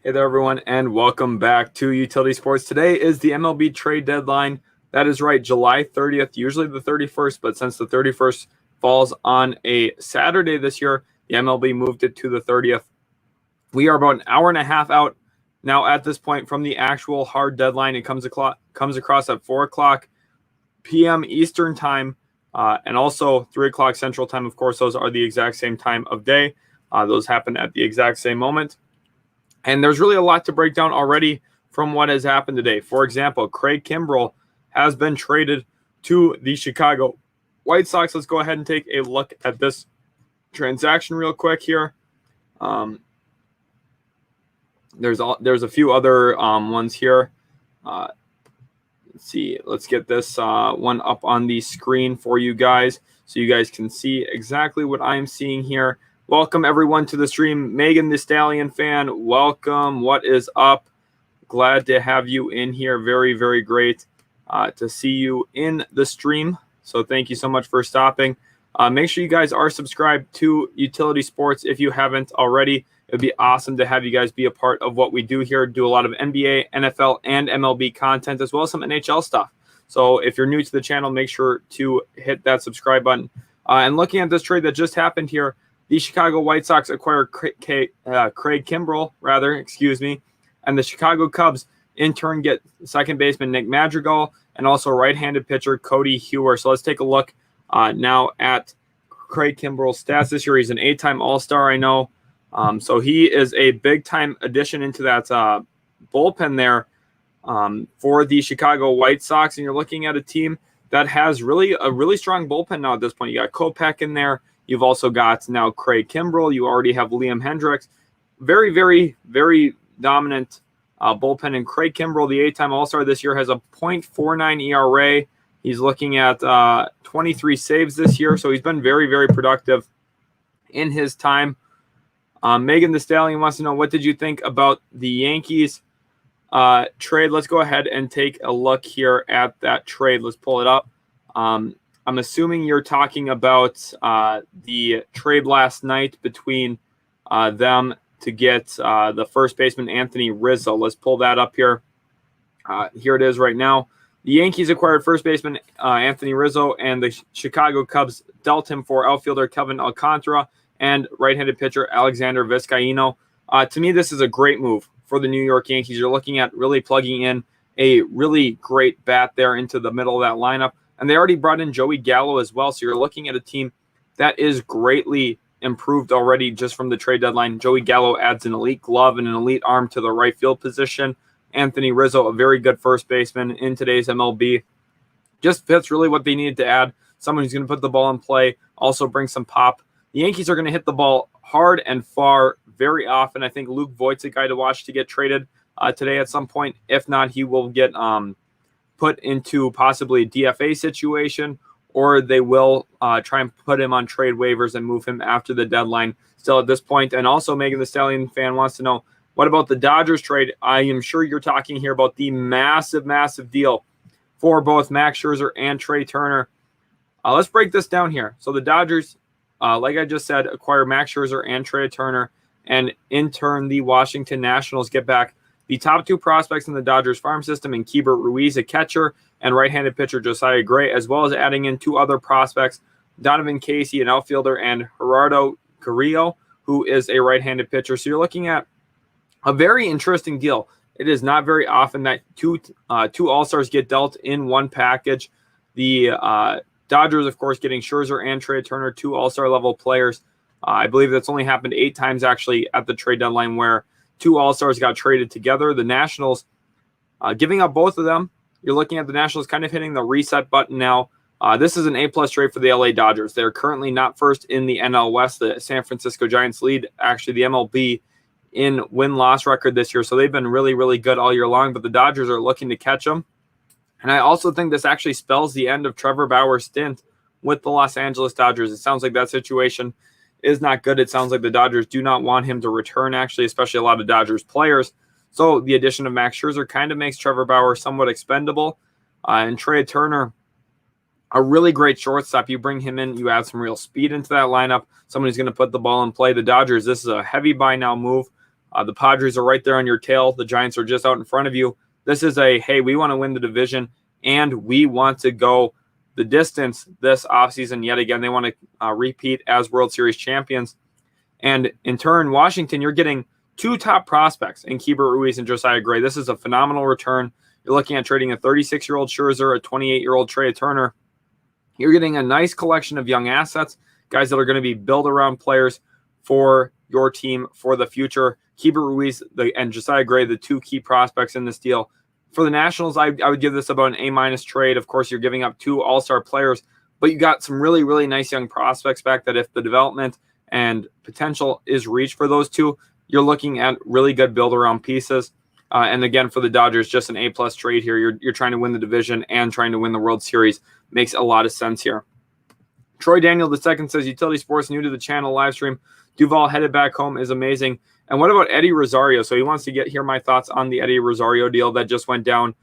Hey there, everyone, and welcome back to Utility Sports. Today is the MLB Trade Deadline. That is right, July 30th, usually the 31st, but since the 31st falls on a Saturday this year, the MLB moved it to the 30th. We are about an hour and a half out now at this point from the actual hard deadline. It comes across at 4 o'clock p.m. Eastern Time and also 3 o'clock Central Time. Of course, those are the exact same time of day. Those happen at the exact same moment. And there's really a lot to break down already from what has happened today. For example, Craig Kimbrell has been traded to the Chicago White Sox. Let's go ahead and take a look at this transaction real quick here. There's a few other ones here. Let's see. Let's get this one up on the screen for you guys so you guys can see exactly what I'm seeing here. Welcome, everyone, to the stream. Megan, the Stallion fan, welcome. What is up? Glad to have you in here. Very, very great to see you in the stream. So thank you so much for stopping. Make sure you guys are subscribed to Utility Sports if you haven't already. It would be awesome to have you guys be a part of what we do here. Do a lot of NBA, NFL, and MLB content, as well as some NHL stuff. So if you're new to the channel, make sure to hit that subscribe button. And looking at this trade that just happened here, the Chicago White Sox acquire Craig Kimbrell, and the Chicago Cubs in turn get second baseman Nick Madrigal and also right-handed pitcher Cody Heuer. So let's take a look now at Craig Kimbrell's stats this year. He's an 8-time All-Star, I know. So he is a big-time addition into that bullpen there for the Chicago White Sox. And you're looking at a team that has a really strong bullpen now at this point. You got Kopech in there. You've also got now Craig Kimbrell. You already have Liam Hendricks. Very, very, very dominant bullpen. And Craig Kimbrell, the 8-time All-Star this year, has a .49 ERA. He's looking at 23 saves this year. So he's been very, very productive in his time. Megan the Stallion wants to know, what did you think about the Yankees trade? Let's go ahead and take a look here at that trade. Let's pull it up. I'm assuming you're talking about the trade last night between them to get the first baseman Anthony Rizzo. Let's pull that up here. Here it is right now. The Yankees acquired first baseman Anthony Rizzo, and the Chicago Cubs dealt him for outfielder Kevin Alcantara and right-handed pitcher Alexander Vizcaino. To me, this is a great move for the New York Yankees. You're looking at really plugging in a really great bat there into the middle of that lineup. And they already brought in Joey Gallo as well. So you're looking at a team that is greatly improved already just from the trade deadline. Joey Gallo adds an elite glove and an elite arm to the right field position. Anthony Rizzo, a very good first baseman in today's MLB. Just fits really what they needed to add. Someone who's going to put the ball in play, also bring some pop. The Yankees are going to hit the ball hard and far very often. I think Luke Voigt's a guy to watch to get traded today at some point. If not, he will get put into possibly a DFA situation, or they will try and put him on trade waivers and move him after the deadline still at this point. And also, Megan the Stallion fan wants to know, what about the Dodgers trade? I am sure you're talking here about the massive, massive deal for both Max Scherzer and Trey Turner. Let's break this down here. So the Dodgers, like I just said, acquire Max Scherzer and Trey Turner, and in turn, the Washington Nationals get back the top two prospects in the Dodgers farm system in Keibert Ruiz, a catcher, and right-handed pitcher Josiah Gray, as well as adding in two other prospects, Donovan Casey, an outfielder, and Gerardo Carrillo, who is a right-handed pitcher. So you're looking at a very interesting deal. It is not very often that two All-Stars get dealt in one package. The Dodgers, of course, getting Scherzer and Trey Turner, two All-Star level players. I believe that's only happened 8 times actually at the trade deadline where two All-Stars got traded together. The Nationals giving up both of them. You're looking at the Nationals kind of hitting the reset button now. This is an A-plus trade for the LA Dodgers. They're currently not first in the NL West. The San Francisco Giants lead actually the MLB in win-loss record this year. So they've been really, really good all year long, but the Dodgers are looking to catch them. And I also think this actually spells the end of Trevor Bauer's stint with the Los Angeles Dodgers. It sounds like that situation is not good. It sounds like the Dodgers do not want him to return, actually, especially a lot of Dodgers players. So the addition of Max Scherzer kind of makes Trevor Bauer somewhat expendable. And Trey Turner, a really great shortstop. You bring him in, you add some real speed into that lineup, someone who's going to put the ball in play. The Dodgers, this is a heavy buy now move. The Padres are right there on your tail. The Giants are just out in front of you. This is a, hey, we want to win the division, and we want to go the distance this offseason. Yet again, they want to repeat as World Series champions. And in turn, Washington, you're getting two top prospects in Keibert Ruiz and Josiah Gray. This is a phenomenal return. You're looking at trading a 36-year-old Scherzer, a 28-year-old Trey Turner. You're getting a nice collection of young assets, guys that are going to be build-around players for your team for the future. Keibert Ruiz and Josiah Gray, the two key prospects in this deal. For the Nationals, I would give this about an A- trade. Of course, you're giving up two all-star players, but you got some really, really nice young prospects back that if the development and potential is reached for those two, you're looking at really good build-around pieces. And again, for the Dodgers, just an A+ trade here. You're trying to win the division and trying to win the World Series. Makes a lot of sense here. Troy Daniel II says, Utility Sports, new to the channel live stream. Duvall headed back home is amazing. And what about Eddie Rosario? So he wants to hear my thoughts on the Eddie Rosario deal that just went down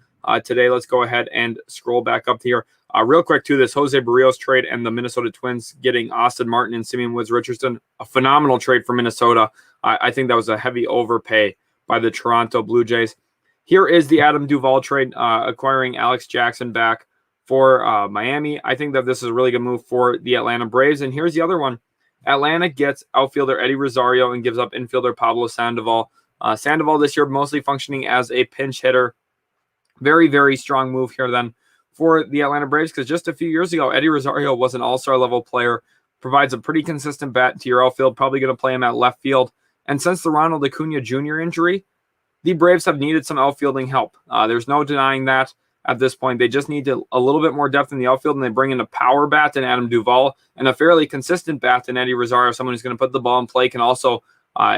today. Let's go ahead and scroll back up here. Real quick to this Jose Barrios trade and the Minnesota Twins getting Austin Martin and Simeon Woods Richardson. A phenomenal trade for Minnesota. I think that was a heavy overpay by the Toronto Blue Jays. Here is the Adam Duvall trade, acquiring Alex Jackson back for Miami. I think that this is a really good move for the Atlanta Braves. And here's the other one. Atlanta gets outfielder Eddie Rosario and gives up infielder Pablo Sandoval. Sandoval this year mostly functioning as a pinch hitter. Very, very strong move here then for the Atlanta Braves, because just a few years ago, Eddie Rosario was an all-star level player, provides a pretty consistent bat to your outfield, probably going to play him at left field. And since the Ronald Acuna Jr. injury, the Braves have needed some outfielding help. There's no denying that. At this point, they just need a little bit more depth in the outfield, and they bring in a power bat in Adam Duvall and a fairly consistent bat in Eddie Rosario, someone who's going to put the ball in play, can also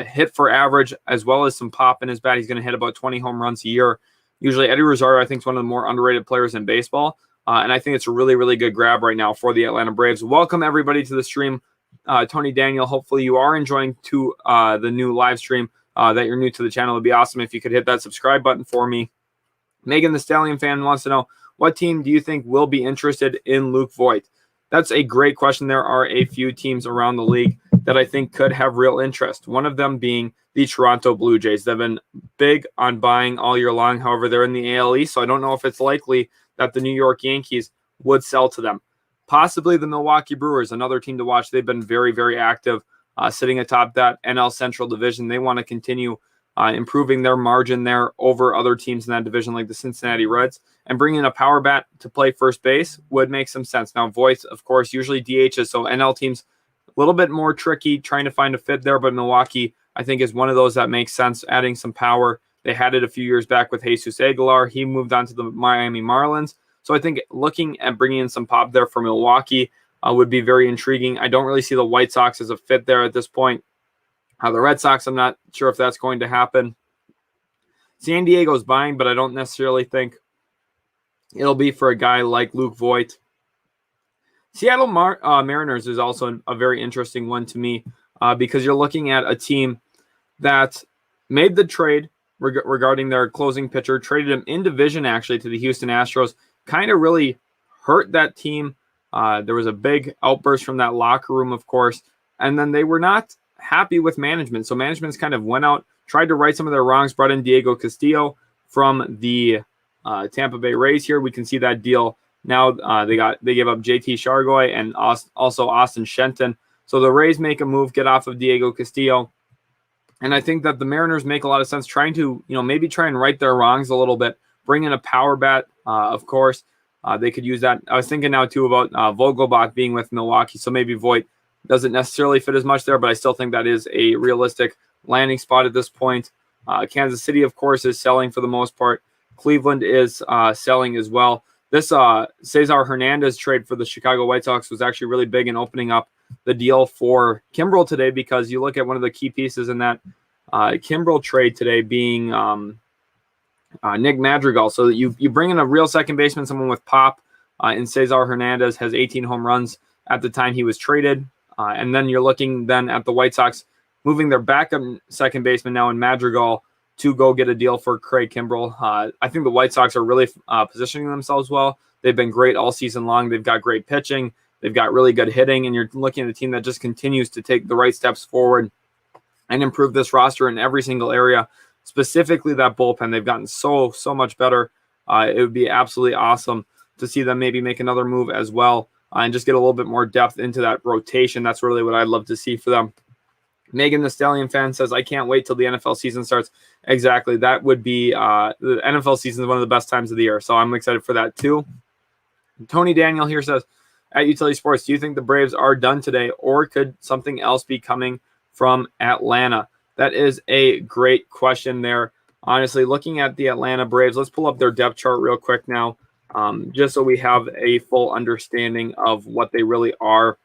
hit for average as well as some pop in his bat. He's going to hit about 20 home runs a year. Usually Eddie Rosario, I think, is one of the more underrated players in baseball, and I think it's a really, really good grab right now for the Atlanta Braves. Welcome, everybody, to the stream. Tony Daniel, hopefully you are enjoying the new live stream, that you're new to the channel. It would be awesome if you could hit that subscribe button for me. Megan the Stallion fan wants to know, what team do you think will be interested in Luke Voit? That's a great question. There are a few teams around the league that I think could have real interest. One of them being the Toronto Blue Jays. They've been big on buying all year long. However, they're in the AL East, so I don't know if it's likely that the New York Yankees would sell to them. Possibly the Milwaukee Brewers, another team to watch. They've been very, very active, sitting atop that NL Central division. They want to continue improving their margin there over other teams in that division like the Cincinnati Reds, and bringing a power bat to play first base would make some sense. Now, Voit, of course, usually DHs, so NL teams a little bit more tricky trying to find a fit there, but Milwaukee, I think, is one of those that makes sense, adding some power. They had it a few years back with Jesus Aguilar. He moved on to the Miami Marlins. So I think looking at bringing in some pop there for Milwaukee would be very intriguing. I don't really see the White Sox as a fit there at this point. The Red Sox, I'm not sure if that's going to happen. San Diego's buying, but I don't necessarily think it'll be for a guy like Luke Voit. Seattle Mariners is also a very interesting one to me, because you're looking at a team that made the trade regarding their closing pitcher, traded him in division actually to the Houston Astros, kind of really hurt that team. There was a big outburst from that locker room, of course, and then they were not happy with management. So management's kind of went out, tried to right some of their wrongs, brought in Diego Castillo from the Tampa Bay Rays here. We can see that deal now. They gave up JT Shargoy and also Austin Shenton. So the Rays make a move, get off of Diego Castillo. And I think that the Mariners make a lot of sense, trying to, maybe try and right their wrongs a little bit, bring in a power bat, of course. They could use that. I was thinking now, too, about Vogelbach being with Milwaukee, so maybe Voit doesn't necessarily fit as much there, but I still think that is a realistic landing spot at this point. Kansas City, of course, is selling for the most part. Cleveland is selling as well. This Cesar Hernandez trade for the Chicago White Sox was actually really big in opening up the deal for Kimbrel today, because you look at one of the key pieces in that Kimbrel trade today being Nick Madrigal. So that you bring in a real second baseman, someone with pop, and Cesar Hernandez has 18 home runs at the time he was traded. And then you're looking then at the White Sox moving their backup second baseman now in Madrigal to go get a deal for Craig Kimbrell. I think the White Sox are really positioning themselves well. They've been great all season long. They've got great pitching. They've got really good hitting, and you're looking at a team that just continues to take the right steps forward and improve this roster in every single area, specifically that bullpen. They've gotten so much better. It would be absolutely awesome to see them maybe make another move as well and just get a little bit more depth into that rotation. That's really what I'd love to see for them. Megan the Stallion fan says, I can't wait till the NFL season starts. Exactly. That would be the NFL season is one of the best times of the year. So I'm excited for that too. Tony Daniel here says, at Utility Sports, do you think the Braves are done today, or could something else be coming from Atlanta? That is a great question there. Honestly, looking at the Atlanta Braves, let's pull up their depth chart real quick now, just so we have a full understanding of what they really are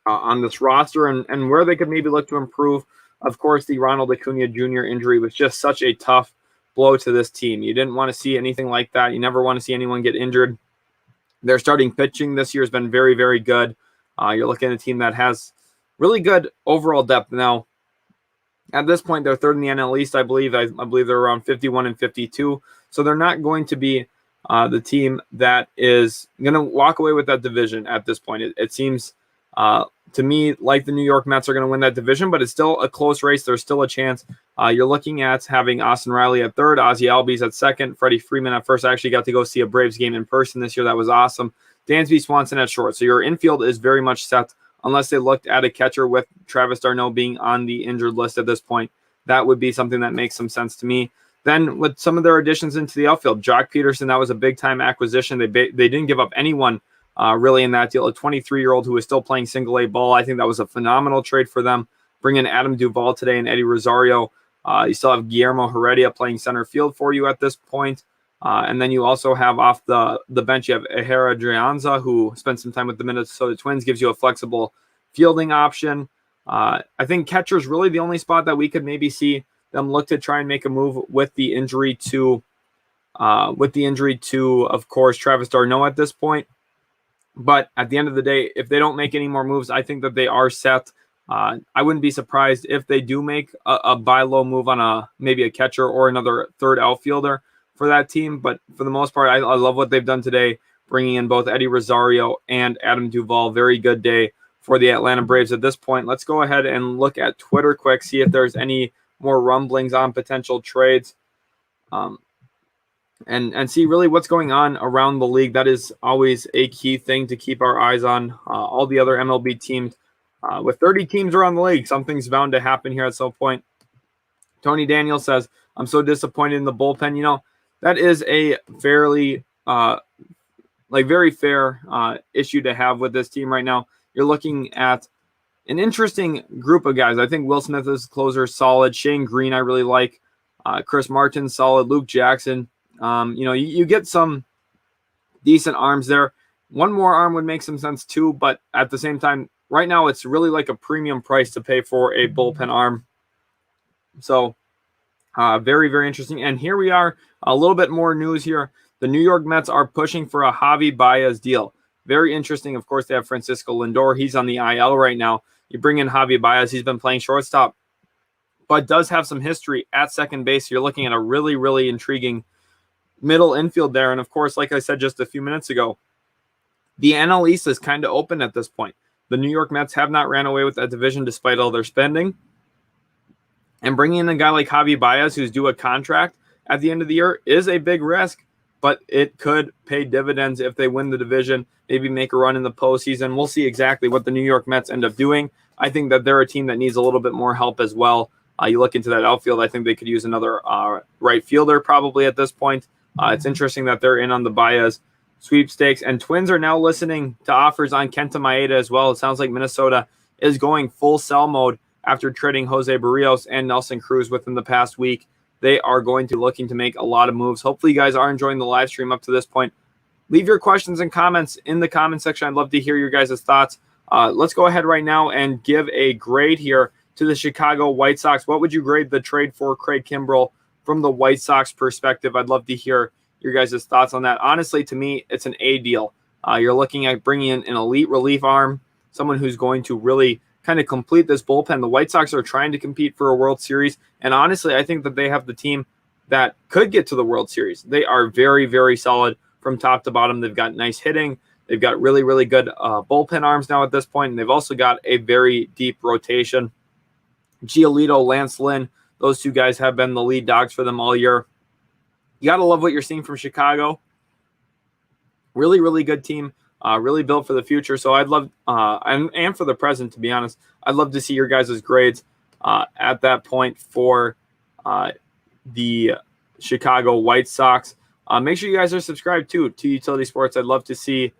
on this roster and where they could maybe look to improve. Of course, the Ronald Acuna Jr. injury was just such a tough blow to this team. You didn't want to see anything like that. You never want to see anyone get injured. Their starting pitching this year has been very, very good. You're looking at a team that has really good overall depth. Now, at this point, they're third in the NL East, I believe. I believe they're around 51 and 52. So they're not going to be the team that is going to walk away with that division at this point. It seems to me like the New York Mets are going to win that division, but it's still a close race. There's still a chance. You're looking at having Austin Riley at third, Ozzie Albies at second, Freddie Freeman at first. I actually got to go see a Braves game in person this year. That was awesome. Dansby Swanson at short. So your infield is very much set unless they looked at a catcher with Travis d'Arnaud being on the injured list at this point. That would be something that makes some sense to me. Then with some of their additions into the outfield, Jock Peterson, that was a big-time acquisition. They didn't give up anyone really in that deal. A 23-year-old who is still playing single-A ball. I think that was a phenomenal trade for them. Bring in Adam Duvall today and Eddie Rosario. You still have Guillermo Heredia playing center field for you at this point. And then you also have off the bench, you have Ehera Drianza, who spent some time with the Minnesota Twins, gives you a flexible fielding option. I think catcher is really the only spot that we could maybe see them look to try and make a move with the injury to, of course, Travis d'Arnaud at this point. But at the end of the day, if they don't make any more moves, I think that they are set. I wouldn't be surprised if they do make a buy low move on maybe a catcher or another third outfielder for that team. But for the most part, I love what they've done today, bringing in both Eddie Rosario and Adam Duvall. Very good day for the Atlanta Braves at this point. Let's go ahead and look at Twitter quick, see if there's any more rumblings on potential trades. And see really what's going on around the league. That is always a key thing to keep our eyes on. All the other MLB teams, with 30 teams around the league, something's bound to happen here at some point. Tony Daniel says, I'm so disappointed in the bullpen. You know, that is a fairly, very fair issue to have with this team right now. You're looking at an interesting group of guys. I think Will Smith is closer, solid. Shane Green, I really like. Chris Martin, solid. Luke Jackson. You get some decent arms there. One more arm would make some sense too, but at the same time, right now it's really like a premium price to pay for a bullpen arm. So very, very interesting. And here we are, a little bit more news here. The New York Mets are pushing for a Javi Baez deal. Very interesting. Of course, they have Francisco Lindor. He's on the IL right now. You bring in Javi Baez. He's been playing shortstop, but does have some history at second base. You're looking at a really, really intriguing middle infield there. And of course, like I said just a few minutes ago, the NL East is kind of open at this point. The New York Mets have not ran away with that division despite all their spending. And bringing in a guy like Javi Baez, who's due a contract at the end of the year, is a big risk, but it could pay dividends if they win the division, maybe make a run in the postseason. We'll see exactly what the New York Mets end up doing. I think that they're a team that needs a little bit more help as well. You look into that outfield, I think they could use another right fielder probably at this point. It's interesting that they're in on the Baez sweepstakes, and Twins are now listening to offers on Kenta Maeda as well. It sounds like Minnesota is going full sell mode after trading Jose Barrios and Nelson Cruz within the past week. They are going to looking to make a lot of moves. Hopefully you guys are enjoying the live stream up to this point. Leave your questions and comments in the comment section. I'd love to hear your guys' thoughts. Let's go ahead right now and give a grade here to the Chicago White Sox. What would you grade the trade for Craig Kimbrell from the White Sox perspective? I'd love to hear your guys' thoughts on that. Honestly, to me, it's an A deal. You're looking at bringing in an elite relief arm, someone who's going to really kind of complete this bullpen. The White Sox are trying to compete for a World Series, and honestly, I think that they have the team that could get to the World Series. They are very, very solid from top to bottom. They've got nice hitting. They've got really, really good bullpen arms now at this point, and they've also got a very deep rotation. Giolito, Lance Lynn, those two guys have been the lead dogs for them all year. You got to love what you're seeing from Chicago. Really, really good team. Really built for the future. So I'd love, and for the present, to be honest, I'd love to see your guys' grades at that point for the Chicago White Sox. Make sure you guys are subscribed to Utility Sports. I'd love to see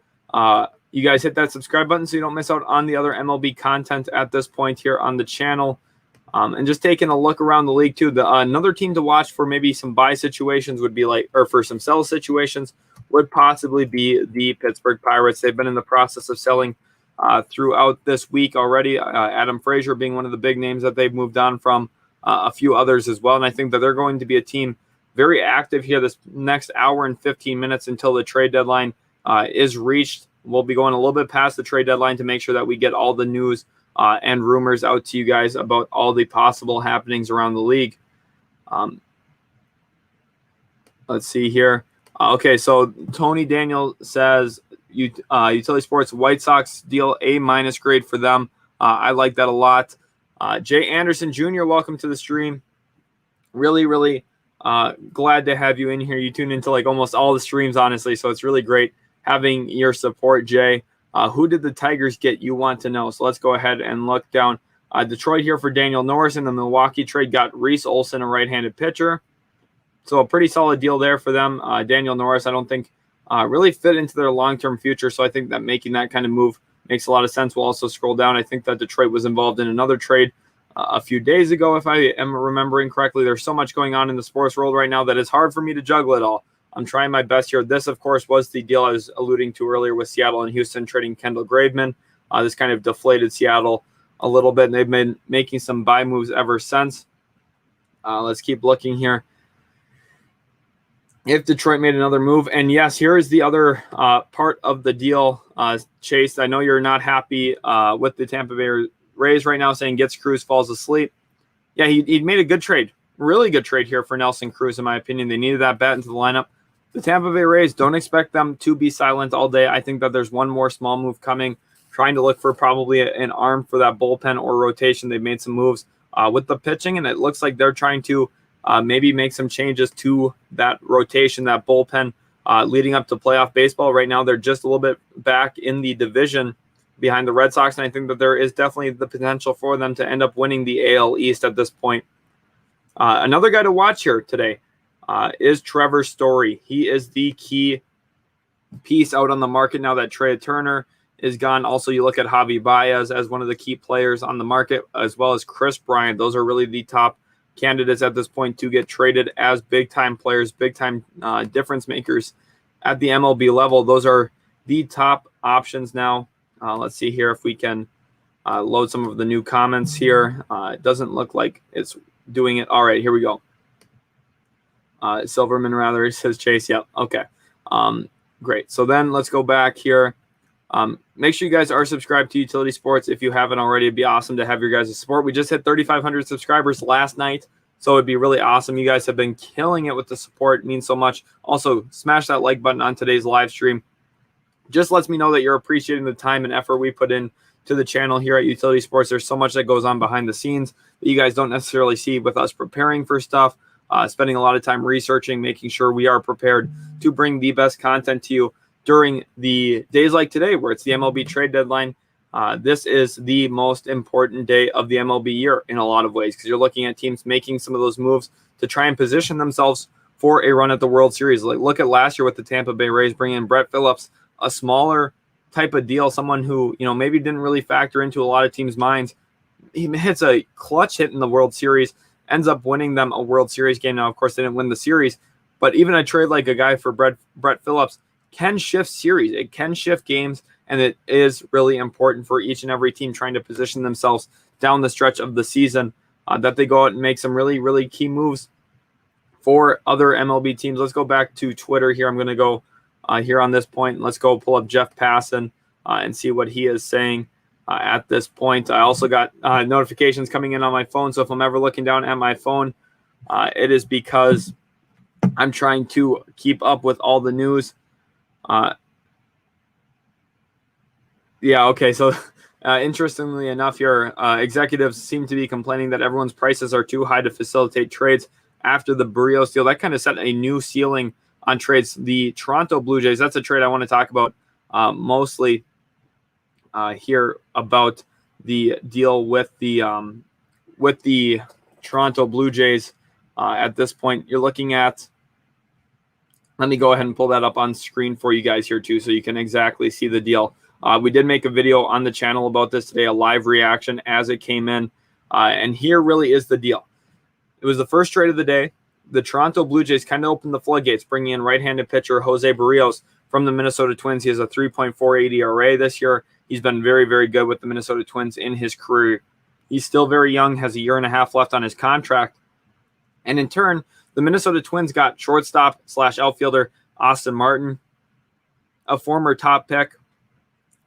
you guys hit that subscribe button so you don't miss out on the other MLB content at this point here on the channel. And just taking a look around the league too. Another team to watch for maybe some buy situations would be for some sell situations would possibly be the Pittsburgh Pirates. They've been in the process of selling throughout this week already. Adam Frazier being one of the big names that they've moved on from, a few others as well. And I think that they're going to be a team very active here this next hour and 15 minutes until the trade deadline is reached. We'll be going a little bit past the trade deadline to make sure that we get all the news and rumors out to you guys about all the possible happenings around the league. Let's see here. Okay, so Tony Daniel says Utility Sports White Sox deal A- grade for them. I like that a lot. Jay Anderson Jr., welcome to the stream. Really, really glad to have you in here. You tune into like almost all the streams, honestly, so it's really great having your support, Jay. Who did the Tigers get? You want to know. So let's go ahead and look down. Detroit here for Daniel Norris in the Milwaukee trade got Reese Olson, a right-handed pitcher. So a pretty solid deal there for them. Daniel Norris, I don't think really fit into their long-term future. So I think that making that kind of move makes a lot of sense. We'll also scroll down. I think that Detroit was involved in another trade a few days ago, if I am remembering correctly. There's so much going on in the sports world right now that it's hard for me to juggle it all. I'm trying my best here. This, of course, was the deal I was alluding to earlier with Seattle and Houston trading Kendall Graveman. This kind of deflated Seattle a little bit, and they've been making some buy moves ever since. Let's keep looking here. If Detroit made another move, and yes, here is the other part of the deal, Chase. I know you're not happy with the Tampa Bay Rays right now, saying gets Cruz, falls asleep. Yeah, he made a good trade. Really good trade here for Nelson Cruz, in my opinion. They needed that bat into the lineup. The Tampa Bay Rays, don't expect them to be silent all day. I think that there's one more small move coming, trying to look for probably an arm for that bullpen or rotation. They've made some moves with the pitching, and it looks like they're trying to maybe make some changes to that rotation, that bullpen, leading up to playoff baseball. Right now, they're just a little bit back in the division behind the Red Sox, and I think that there is definitely the potential for them to end up winning the AL East at this point. Another guy to watch here today is Trevor Story. He is the key piece out on the market now that Trey Turner is gone. Also, you look at Javi Baez as one of the key players on the market, as well as Kris Bryant. Those are really the top candidates at this point to get traded as big-time players, big-time difference makers at the MLB level. Those are the top options now. Let's see here if we can load some of the new comments here. It doesn't look like it's doing it. All right, here we go. Silverman, rather, it says Chase. Yep. Okay. Great. So then let's go back here. Make sure you guys are subscribed to Utility Sports. If you haven't already, it'd be awesome to have your guys' support. We just hit 3,500 subscribers last night, so it'd be really awesome. You guys have been killing it with the support. It means so much. Also, smash that like button on today's live stream. Just lets me know that you're appreciating the time and effort we put in to the channel here at Utility Sports. There's so much that goes on behind the scenes that you guys don't necessarily see with us preparing for stuff, spending a lot of time researching, making sure we are prepared to bring the best content to you during the days like today, where it's the MLB trade deadline. This is the most important day of the MLB year in a lot of ways, because you're looking at teams making some of those moves to try and position themselves for a run at the World Series. Like, look at last year with the Tampa Bay Rays bringing in Brett Phillips, a smaller type of deal, someone who, maybe didn't really factor into a lot of teams' minds. He hits a clutch hit in the World Series, ends up winning them a World Series game. Now, of course, they didn't win the series, but even a trade like a guy for Brett Phillips can shift series. It can shift games, and it is really important for each and every team trying to position themselves down the stretch of the season that they go out and make some really, really key moves for other MLB teams. Let's go back to Twitter here. I'm going to go here on this point. Let's go pull up Jeff Passan and see what he is saying at this point. I also got notifications coming in on my phone, so if I'm ever looking down at my phone, it is because I'm trying to keep up with all the news. Yeah, okay, so Interestingly enough here, executives seem to be complaining that everyone's prices are too high to facilitate trades after the Barrios deal. That kind of set a new ceiling on trades. The Toronto Blue Jays, that's a trade I want to talk about mostly here, about the deal with the Toronto Blue Jays. At this point, you're looking at, let me go ahead and pull that up on screen for you guys here too, so you can exactly see the deal. We did make a video on the channel about this today, a live reaction as it came in. And here really is the deal. It was the first trade of the day. The Toronto Blue Jays kind of opened the floodgates, bringing in right-handed pitcher Jose Barrios from the Minnesota Twins. He has a 3.48 ERA this year. He's been very, very good with the Minnesota Twins in his career. He's still very young, has a year and a half left on his contract. And in turn, the Minnesota Twins got shortstop / outfielder Austin Martin, a former top pick.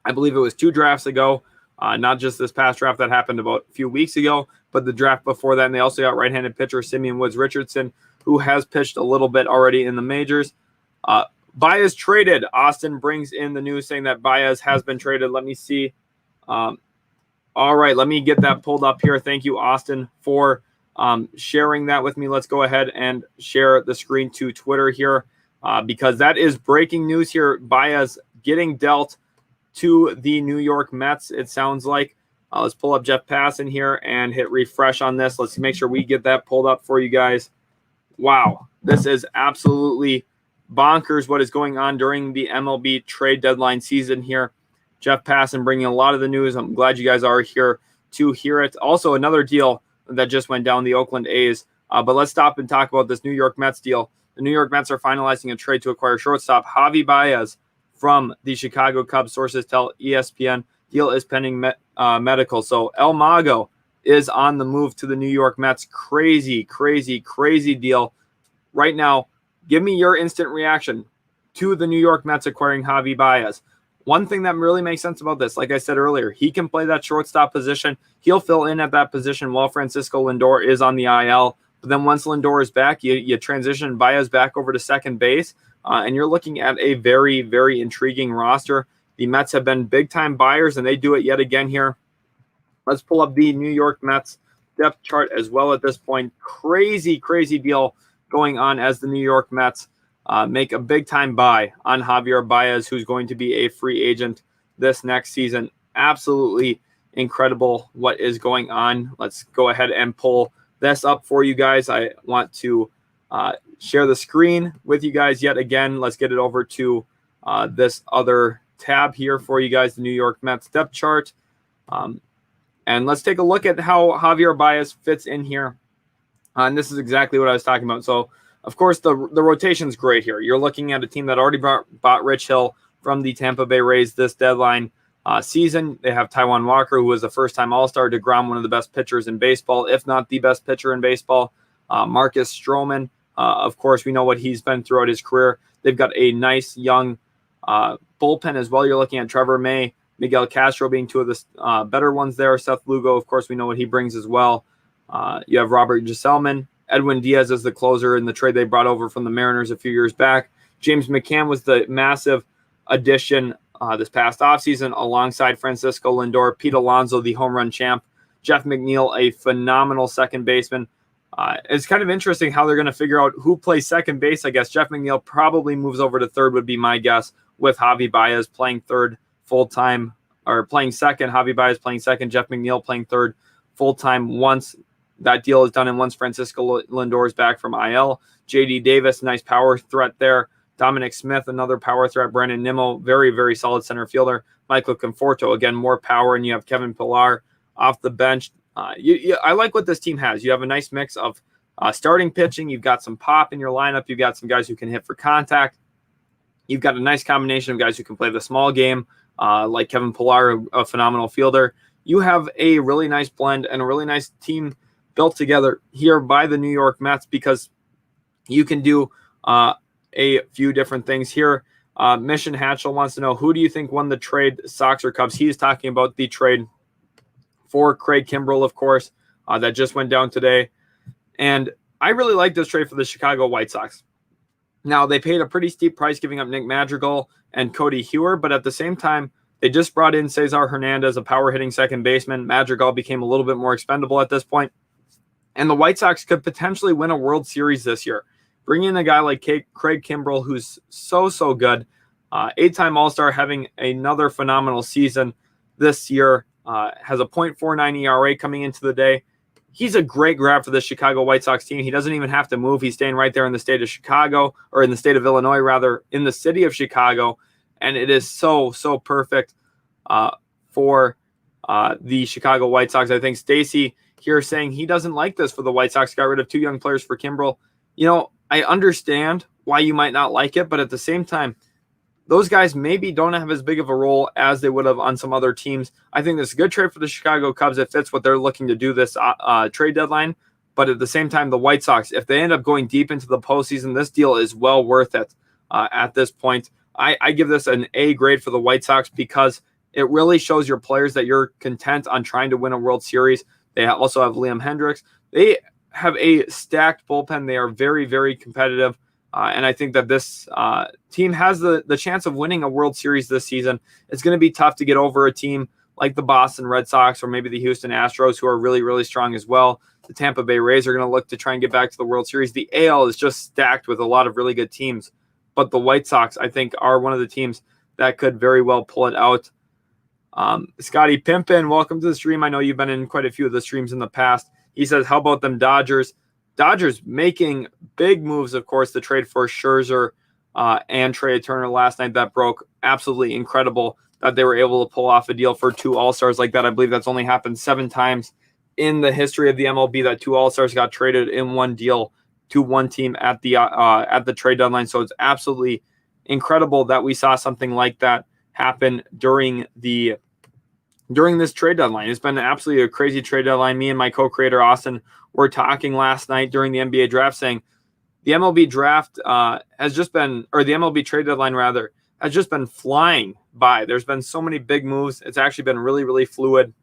I believe it was 2 drafts ago, not just this past draft that happened about a few weeks ago, but the draft before that. And they also got right-handed pitcher Simeon Woods Richardson, who has pitched a little bit already in the majors. Baez traded. Austin brings in the news saying that Baez has been traded. Let me see. All right, let me get that pulled up here. Thank you, Austin, for sharing that with me. Let's go ahead and share the screen to Twitter here because that is breaking news here. Baez getting dealt to the New York Mets, it sounds like. Let's pull up Jeff Passan here and hit refresh on this. Let's make sure we get that pulled up for you guys. Wow, this is absolutely bonkers what is going on during the MLB trade deadline season here. Jeff Passan bringing a lot of the news. I'm glad you guys are here to hear it. Also, another deal that just went down, the Oakland A's. But let's stop and talk about this New York Mets deal. The New York Mets are finalizing a trade to acquire shortstop Javi Baez from the Chicago Cubs. Sources tell ESPN deal is pending medical. So El Mago is on the move to the New York Mets. Crazy, crazy, crazy deal. Right now, give me your instant reaction to the New York Mets acquiring Javi Baez. One thing that really makes sense about this, like I said earlier, he can play that shortstop position. He'll fill in at that position while Francisco Lindor is on the IL. But then once Lindor is back, you transition Baez back over to second base. And you're looking at a very, very intriguing roster. The Mets have been big-time buyers, and they do it yet again here. Let's pull up the New York Mets depth chart as well at this point. Crazy, crazy deal going on as the New York Mets make a big-time buy on Javier Baez, who's going to be a free agent this next season. Absolutely incredible what is going on. Let's go ahead and pull this up for you guys. I want to share the screen with you guys yet again. Let's get it over to this other tab here for you guys, the New York Mets depth chart. And let's take a look at how Javier Baez fits in here. And this is exactly what I was talking about. So, of course, the rotation's great here. You're looking at a team that already bought Rich Hill from the Tampa Bay Rays this deadline season. They have Taijuan Walker, who was a first-time All-Star. DeGrom, one of the best pitchers in baseball, if not the best pitcher in baseball. Marcus Stroman, of course, we know what he's been throughout his career. They've got a nice young bullpen as well. You're looking at Trevor May, Miguel Castro being two of the better ones there. Seth Lugo, of course, we know what he brings as well. You have Robert Gsellman. Edwin Diaz as the closer in the trade they brought over from the Mariners a few years back. James McCann was the massive addition this past offseason alongside Francisco Lindor. Pete Alonso, the home run champ. Jeff McNeil, a phenomenal second baseman. It's kind of interesting how they're going to figure out who plays second base. I guess Jeff McNeil probably moves over to third would be my guess, with Javi Baez playing third full-time, or playing second. Javi Baez playing second, Jeff McNeil playing third full-time once that deal is done and once Francisco Lindor is back from IL. J.D. Davis, nice power threat there. Dominic Smith, another power threat. Brandon Nemo, very, very solid center fielder. Michael Conforto, again, more power. And you have Kevin Pillar off the bench. I like what this team has. You have a nice mix of starting pitching. You've got some pop in your lineup. You've got some guys who can hit for contact. You've got a nice combination of guys who can play the small game, like Kevin Pillar, a phenomenal fielder. You have a really nice blend and a really nice team built together here by the New York Mets, because you can do a few different things here. Mission Hatchell wants to know, who do you think won the trade, Sox or Cubs? He's talking about the trade for Craig Kimbrell, of course, that just went down today. And I really like this trade for the Chicago White Sox. Now, they paid a pretty steep price giving up Nick Madrigal and Cody Hewer, but at the same time, They just brought in Cesar Hernandez, a power hitting second baseman. Madrigal became a little bit more expendable at this point. And the White Sox could potentially win a World Series this year. Bring in a guy like Craig Kimbrell, who's so good. 8-time All-Star, having another phenomenal season this year. Has a .49 ERA coming into the day. He's a great grab for the Chicago White Sox team. He doesn't even have to move. He's staying right there in the state of Chicago, or in the state of Illinois, rather, in the city of Chicago. And it is so perfect for the Chicago White Sox. I think Stacy here saying he doesn't like this for the White Sox. Got rid of 2 young players for Kimbrell. I understand why you might not like it, but at the same time, those guys maybe don't have as big of a role as they would have on some other teams. I think this is a good trade for the Chicago Cubs. It fits what they're looking to do this trade deadline. But at the same time, the White Sox, if they end up going deep into the postseason, this deal is well worth it at this point. I give this an A grade for the White Sox because it really shows your players that you're content on trying to win a World Series. They also have Liam Hendricks. They have a stacked bullpen. They are very competitive. And I think that this team has the chance of winning a World Series this season. It's going to be tough to get over a team like the Boston Red Sox or maybe the Houston Astros, who are really strong as well. The Tampa Bay Rays are going to look to try and get back to the World Series. The AL is just stacked with a lot of really good teams. But the White Sox, I think, are one of the teams that could very well pull it out. Scotty Pimpin, welcome to the stream. I know you've been in quite a few of the streams in the past. He says, how about them Dodgers? Dodgers making big moves, of course, to trade for Scherzer and Trey Turner last night. That broke. Absolutely incredible that they were able to pull off a deal for 2 All-Stars like that. I believe that's only happened 7 times in the history of the MLB that 2 All-Stars got traded in one deal to one team at the trade deadline. So it's absolutely incredible that we saw something like that happen during this trade deadline. It's been absolutely a crazy trade deadline. Me and my co-creator Austin were talking last night during the NBA draft, saying the MLB draft the MLB trade deadline rather has just been flying by. There's been so many big moves. It's actually been really fluid.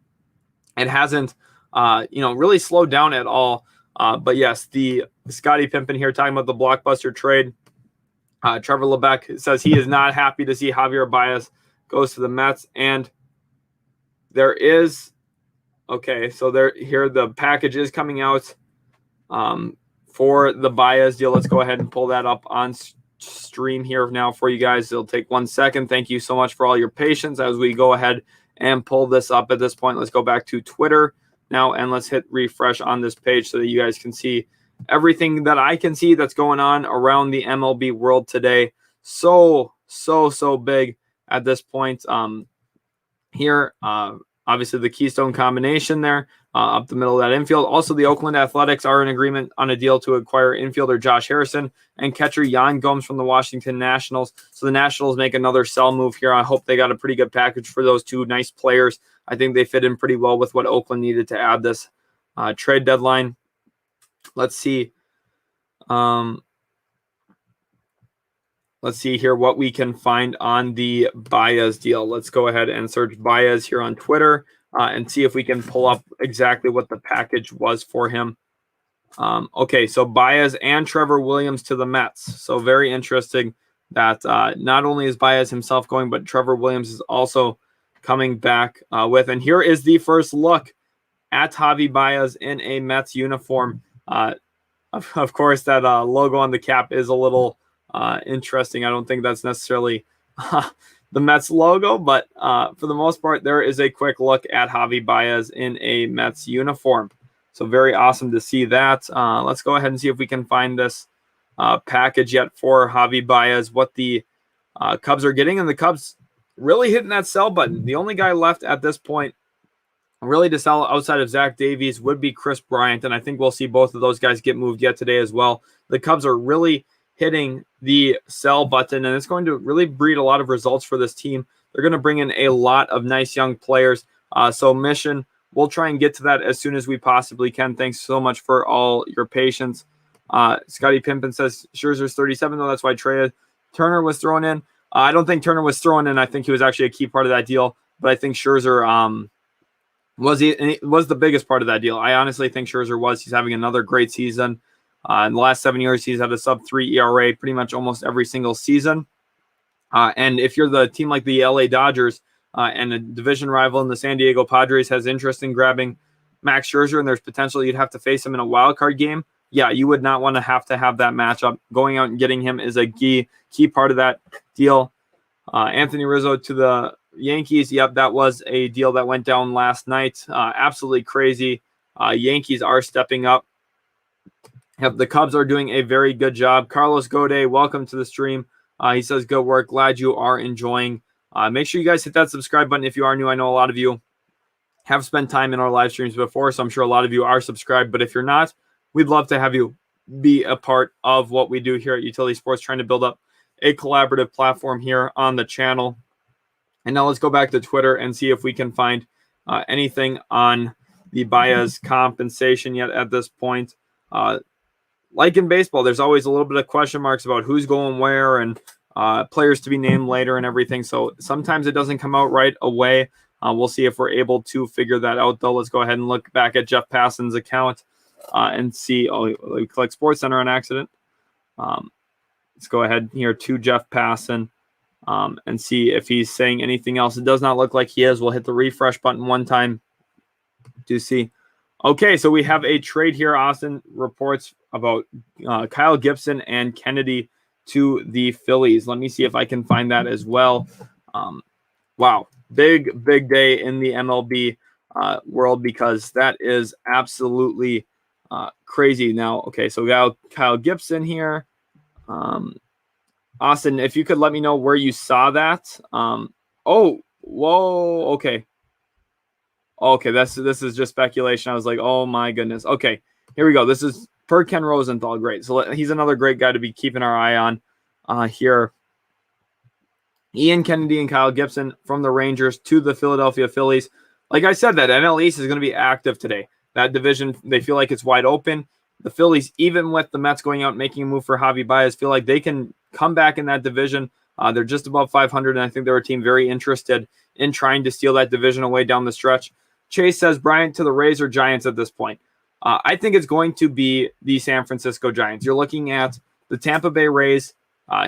It hasn't really slowed down at all. But yes, the Scotty Pimpin here talking about the blockbuster trade. Trevor Lebeck says he is not happy to see Javier Baez goes to the Mets, and there is the package is coming out for the Baez deal. Let's go ahead and pull that up on stream here now for you guys. It'll take 1 second. Thank you so much for all your patience as we go ahead and pull this up at this point. Let's go back to Twitter now and let's hit refresh on this page so that you guys can see everything that I can see that's going on around the MLB world today. So big at this point. Here, obviously the Keystone combination there up the middle of that infield. Also, the Oakland Athletics are in agreement on a deal to acquire infielder Josh Harrison and catcher Yan Gomes from the Washington Nationals. So the Nationals make another sell move here. I hope they got a pretty good package for those 2 nice players. I think they fit in pretty well with what Oakland needed to add this trade deadline. Let's see. Let's see here what we can find on the Baez deal. Let's go ahead and search Baez here on Twitter and see if we can pull up exactly what the package was for him. Okay, so Baez and Trevor Williams to the Mets. So very interesting that not only is Baez himself going, but Trevor Williams is also coming back with. And here is the first look at Javi Baez in a Mets uniform. Of course, that logo on the cap is a little interesting. I don't think that's necessarily the Mets logo, but for the most part, there is a quick look at Javi Baez in a Mets uniform. So very awesome to see that. Let's go ahead and see if we can find this package yet for Javi Baez, what the Cubs are getting. And the Cubs really hitting that sell button. The only guy left at this point really to sell outside of Zach Davies would be Kris Bryant, and I think we'll see both of those guys get moved yet today as well. The Cubs are really hitting the sell button, and it's going to really breed a lot of results for this team. They're going to bring in a lot of nice young players. So mission, we'll try and get to that as soon as we possibly can. Thanks so much for all your patience. Scotty Pimpin says Scherzer's 37, though. That's why Trey Turner was thrown in. I don't think Turner was thrown in. I think he was actually a key part of that deal, but I think Scherzer was the biggest part of that deal. I honestly think Scherzer was. He's having another great season. In the last 7 years, he's had a sub-3 ERA pretty much almost every single season. And if you're the team like the LA Dodgers, and a division rival in the San Diego Padres has interest in grabbing Max Scherzer, and there's potential you'd have to face him in a wild card game, yeah, you would not want to have that matchup. Going out and getting him is a key part of that deal. Anthony Rizzo to the Yankees. Yep, that was a deal that went down last night. Absolutely crazy. Yankees are stepping up. Yep, the Cubs are doing a very good job. Carlos Gode, welcome to the stream. He says, good work. Glad you are enjoying. Make sure you guys hit that subscribe button if you are new. I know a lot of you have spent time in our live streams before, so I'm sure a lot of you are subscribed. But if you're not, we'd love to have you be a part of what we do here at Utility Sports, trying to build up a collaborative platform here on the channel. And now let's go back to Twitter and see if we can find anything on the Baez compensation yet at this point. Like in baseball, there's always a little bit of question marks about who's going where and players to be named later and everything. So sometimes it doesn't come out right away. We'll see if we're able to figure that out, though. Let's go ahead and look back at Jeff Passan's account and see. Oh, we click Sports Center on accident. Let's go ahead here to Jeff Passan and see if he's saying anything else. It does not look like he is. We'll hit the refresh button one time to see. Okay, so we have a trade here. Austin reports about Kyle Gibson and Kennedy to the Phillies. Let me see if I can find that as well. Wow, big day in the MLB world, because that is absolutely crazy. Now, okay, so we got Kyle Gibson here. Austin, if you could let me know where you saw that. Oh, whoa, okay. Okay, this is just speculation. I was like, oh my goodness. Okay, here we go. This is per Ken Rosenthal. Great. So he's another great guy to be keeping our eye on here. Ian Kennedy and Kyle Gibson from the Rangers to the Philadelphia Phillies. Like I said, that NL East is going to be active today. That division, they feel like it's wide open. The Phillies, even with the Mets going out and making a move for Javi Baez, feel like they can come back in that division. They're just above 500, and I think they're a team very interested in trying to steal that division away down the stretch. Chase says Bryant to the Rays or Giants at this point. I think it's going to be the San Francisco Giants. You're looking at the Tampa Bay Rays.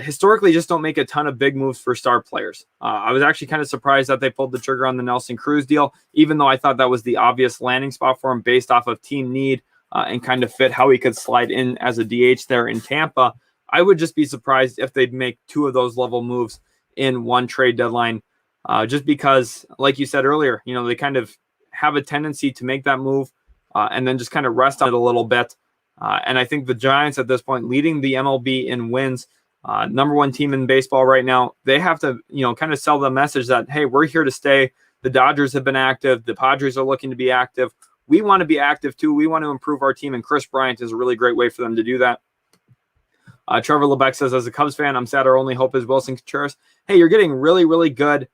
Historically, just don't make a ton of big moves for star players. I was actually kind of surprised that they pulled the trigger on the Nelson Cruz deal, even though I thought that was the obvious landing spot for him based off of team need and kind of fit how he could slide in as a DH there in Tampa. I would just be surprised if they'd make two of those level moves in one trade deadline, just because, like you said earlier, they kind of have a tendency to make that move and then just kind of rest on it a little bit. And I think the Giants at this point, leading the MLB in wins, number one team in baseball right now, they have to, kind of sell the message that, hey, we're here to stay. The Dodgers have been active. The Padres are looking to be active. We want to be active too. We want to improve our team, and Kris Bryant is a really great way for them to do that. Trevor Lebeck says, as a Cubs fan, I'm sad our only hope is Wilson Contreras. Hey, you're getting really, really good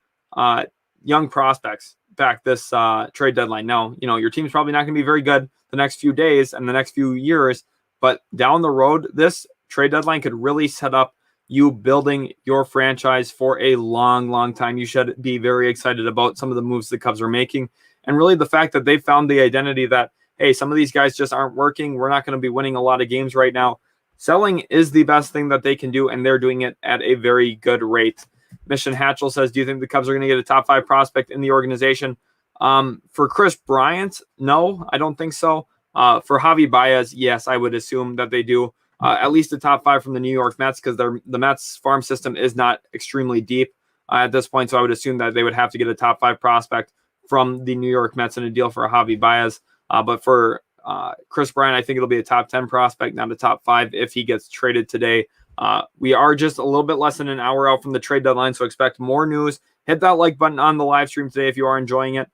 young prospects back this trade deadline. Now, your team's probably not going to be very good the next few days and the next few years, but down the road, this trade deadline could really set up you building your franchise for a long, long time. You should be very excited about some of the moves the Cubs are making, and really the fact that they found the identity that, hey, some of these guys just aren't working. We're not going to be winning a lot of games right now. Selling is the best thing that they can do, and they're doing it at a very good rate. Mission Hatchell says, do you think the Cubs are going to get a top 5 prospect in the organization? For Kris Bryant, no, I don't think so. For Javi Baez, yes, I would assume that they do. At least a top 5 from the New York Mets, because the Mets farm system is not extremely deep at this point. So I would assume that they would have to get a top 5 prospect from the New York Mets in a deal for Javi Baez. But for Kris Bryant, I think it'll be a top 10 prospect, not a top 5 if he gets traded today. We are just a little bit less than an hour out from the trade deadline, so expect more news. Hit that like button on the live stream today if you are enjoying it.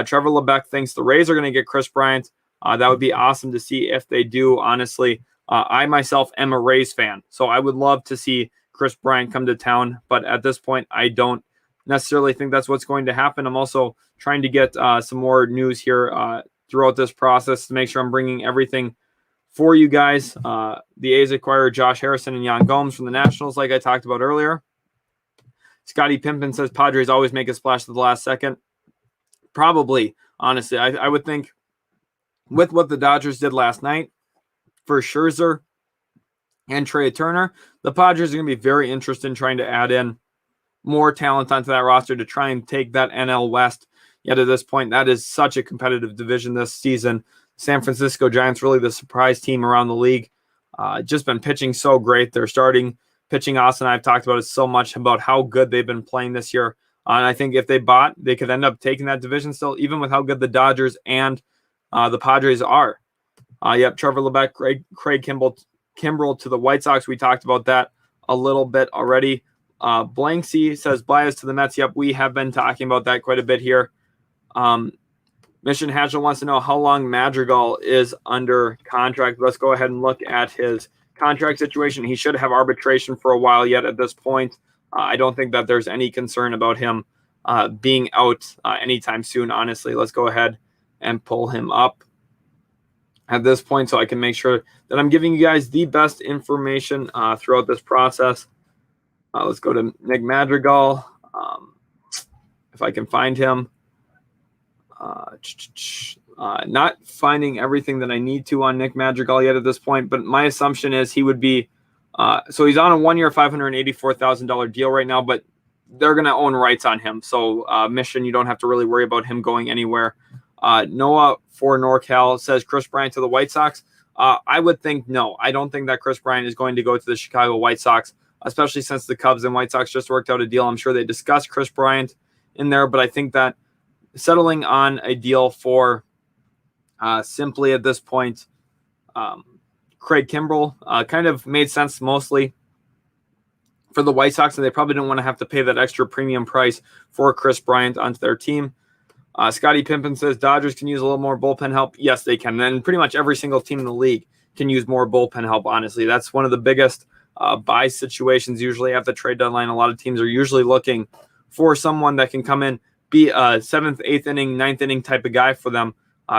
Trevor Lebeck thinks the Rays are going to get Kris Bryant. That would be awesome to see if they do, honestly. I myself am a Rays fan, so I would love to see Kris Bryant come to town, but at this point, I don't necessarily think that's what's going to happen. I'm also trying to get some more news here throughout this process to make sure I'm bringing everything for you guys. The A's acquire Josh Harrison and Yan Gomes from the Nationals, like I talked about earlier. Scotty Pimpin says Padres always make a splash at the last second. Probably, honestly. I would think with what the Dodgers did last night for Scherzer and Trey Turner, the Padres are going to be very interested in trying to add in more talent onto that roster to try and take that NL West. Yet at this point, that is such a competitive division this season. San Francisco Giants, really the surprise team around the league. Just been pitching so great. They're starting pitching. Austin and I have talked about it so much about how good they've been playing this year. And I think if they bought, they could end up taking that division still, even with how good the Dodgers and the Padres are. Yep, Trevor Lebeck, Craig Kimbrell to the White Sox. We talked about that a little bit already. Blanksy says bias to the Mets. Yep, we have been talking about that quite a bit here. Mission Hatchel wants to know how long Madrigal is under contract. Let's go ahead and look at his contract situation. He should have arbitration for a while yet at this point. I don't think that there's any concern about him being out anytime soon, honestly. Let's go ahead and pull him up at this point so I can make sure that I'm giving you guys the best information throughout this process. Let's go to Nick Madrigal. If I can find him. Not finding everything that I need to on Nick Madrigal yet at this point, but my assumption is he would be so he's on a 1 year $584,000 deal right now, but they're going to own rights on him. So Mission, you don't have to really worry about him going anywhere. Noah for NorCal says Kris Bryant to the White Sox. I would think no. I don't think that Kris Bryant is going to go to the Chicago White Sox, especially since the Cubs and White Sox just worked out a deal. I'm sure they discussed Kris Bryant in there, but I think that settling on a deal for simply at this point, Craig Kimbrell kind of made sense mostly for the White Sox, and they probably didn't want to have to pay that extra premium price for Kris Bryant onto their team. Scotty Pimpin says Dodgers can use a little more bullpen help. Yes, they can. And pretty much every single team in the league can use more bullpen help, honestly. That's one of the biggest buy situations usually at the trade deadline. A lot of teams are usually looking for someone that can come in, be a 7th, 8th inning, 9th inning type of guy for them.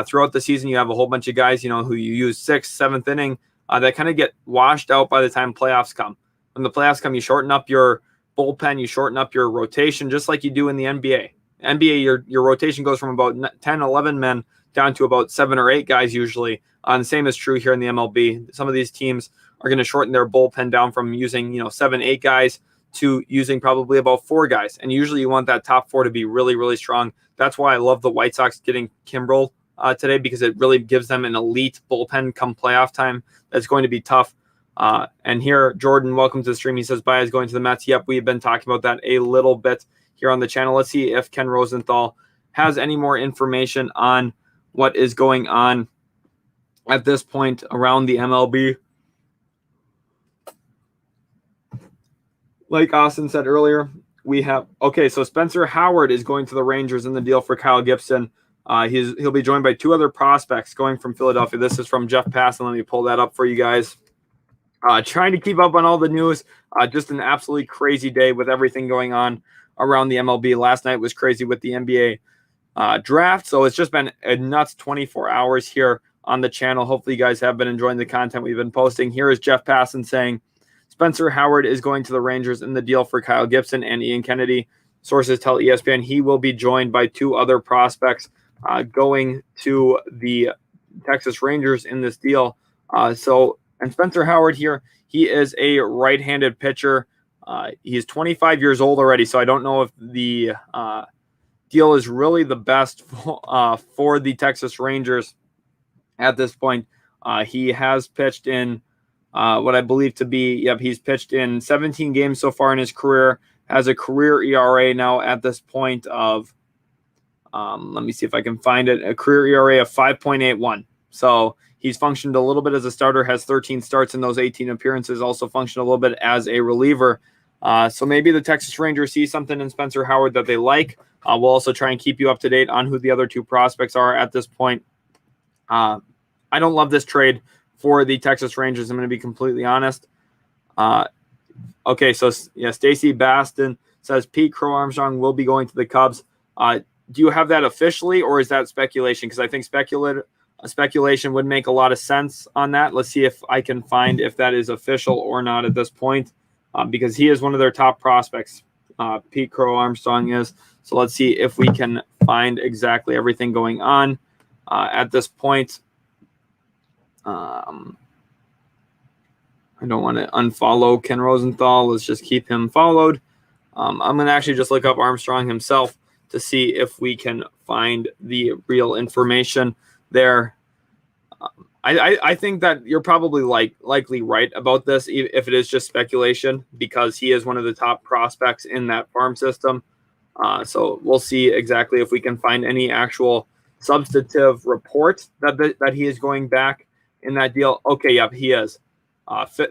Throughout the season, you have a whole bunch of guys, who you use 6th, 7th inning that kind of get washed out by the time playoffs come. When the playoffs come, you shorten up your bullpen, you shorten up your rotation, just like you do in the NBA. NBA, your rotation goes from about 10, 11 men down to about 7 or 8 guys usually. The same is true here in the MLB. Some of these teams are going to shorten their bullpen down from using 7, 8 guys to using probably about 4 guys. And usually you want that top 4 to be really, really strong. That's why I love the White Sox getting Kimbrell today, because it really gives them an elite bullpen come playoff time. That's going to be tough. And here, Jordan, welcome to the stream. He says, Baez going to the Mets. Yep, we've been talking about that a little bit here on the channel. Let's see if Ken Rosenthal has any more information on what is going on at this point around the MLB. Like Austin said earlier, we have so Spencer Howard is going to the Rangers in the deal for Kyle Gibson. He'll be joined by 2 other prospects going from Philadelphia. This is from Jeff Passan. Let me pull that up for you guys. Trying to keep up on all the news. Just an absolutely crazy day with everything going on around the MLB. Last night was crazy with the NBA draft. So it's just been a nuts 24 hours here on the channel. Hopefully you guys have been enjoying the content we've been posting. Here is Jeff Passan saying Spencer Howard is going to the Rangers in the deal for Kyle Gibson and Ian Kennedy. Sources tell ESPN he will be joined by 2 other prospects going to the Texas Rangers in this deal. And Spencer Howard here, he is a right-handed pitcher. He's 25 years old already, so I don't know if the deal is really the best for the Texas Rangers at this point. He has pitched in what I believe to be, he's pitched in 17 games so far in his career, has a career ERA now at this point of, let me see if I can find it, a career ERA of 5.81. So he's functioned a little bit as a starter, has 13 starts in those 18 appearances, also functioned a little bit as a reliever. So maybe the Texas Rangers see something in Spencer Howard that they like. We'll also try and keep you up to date on who the other 2 prospects are at this point. I don't love this trade for the Texas Rangers. I'm going to be completely honest. Stacey Baston says Pete Crow Armstrong will be going to the Cubs. Do you have that officially, or is that speculation? Because I think speculation would make a lot of sense on that. Let's see if I can find if that is official or not at this point, because he is one of their top prospects. Pete Crow Armstrong is. So let's see if we can find exactly everything going on at this point. I don't want to unfollow Ken Rosenthal. Let's just keep him followed. I'm going to actually just look up Armstrong himself to see if we can find the real information there. I think that you're probably likely right about this, if it is just speculation, because he is one of the top prospects in that farm system. So we'll see exactly if we can find any actual substantive report that he is going back in that deal. Okay, yep, he is.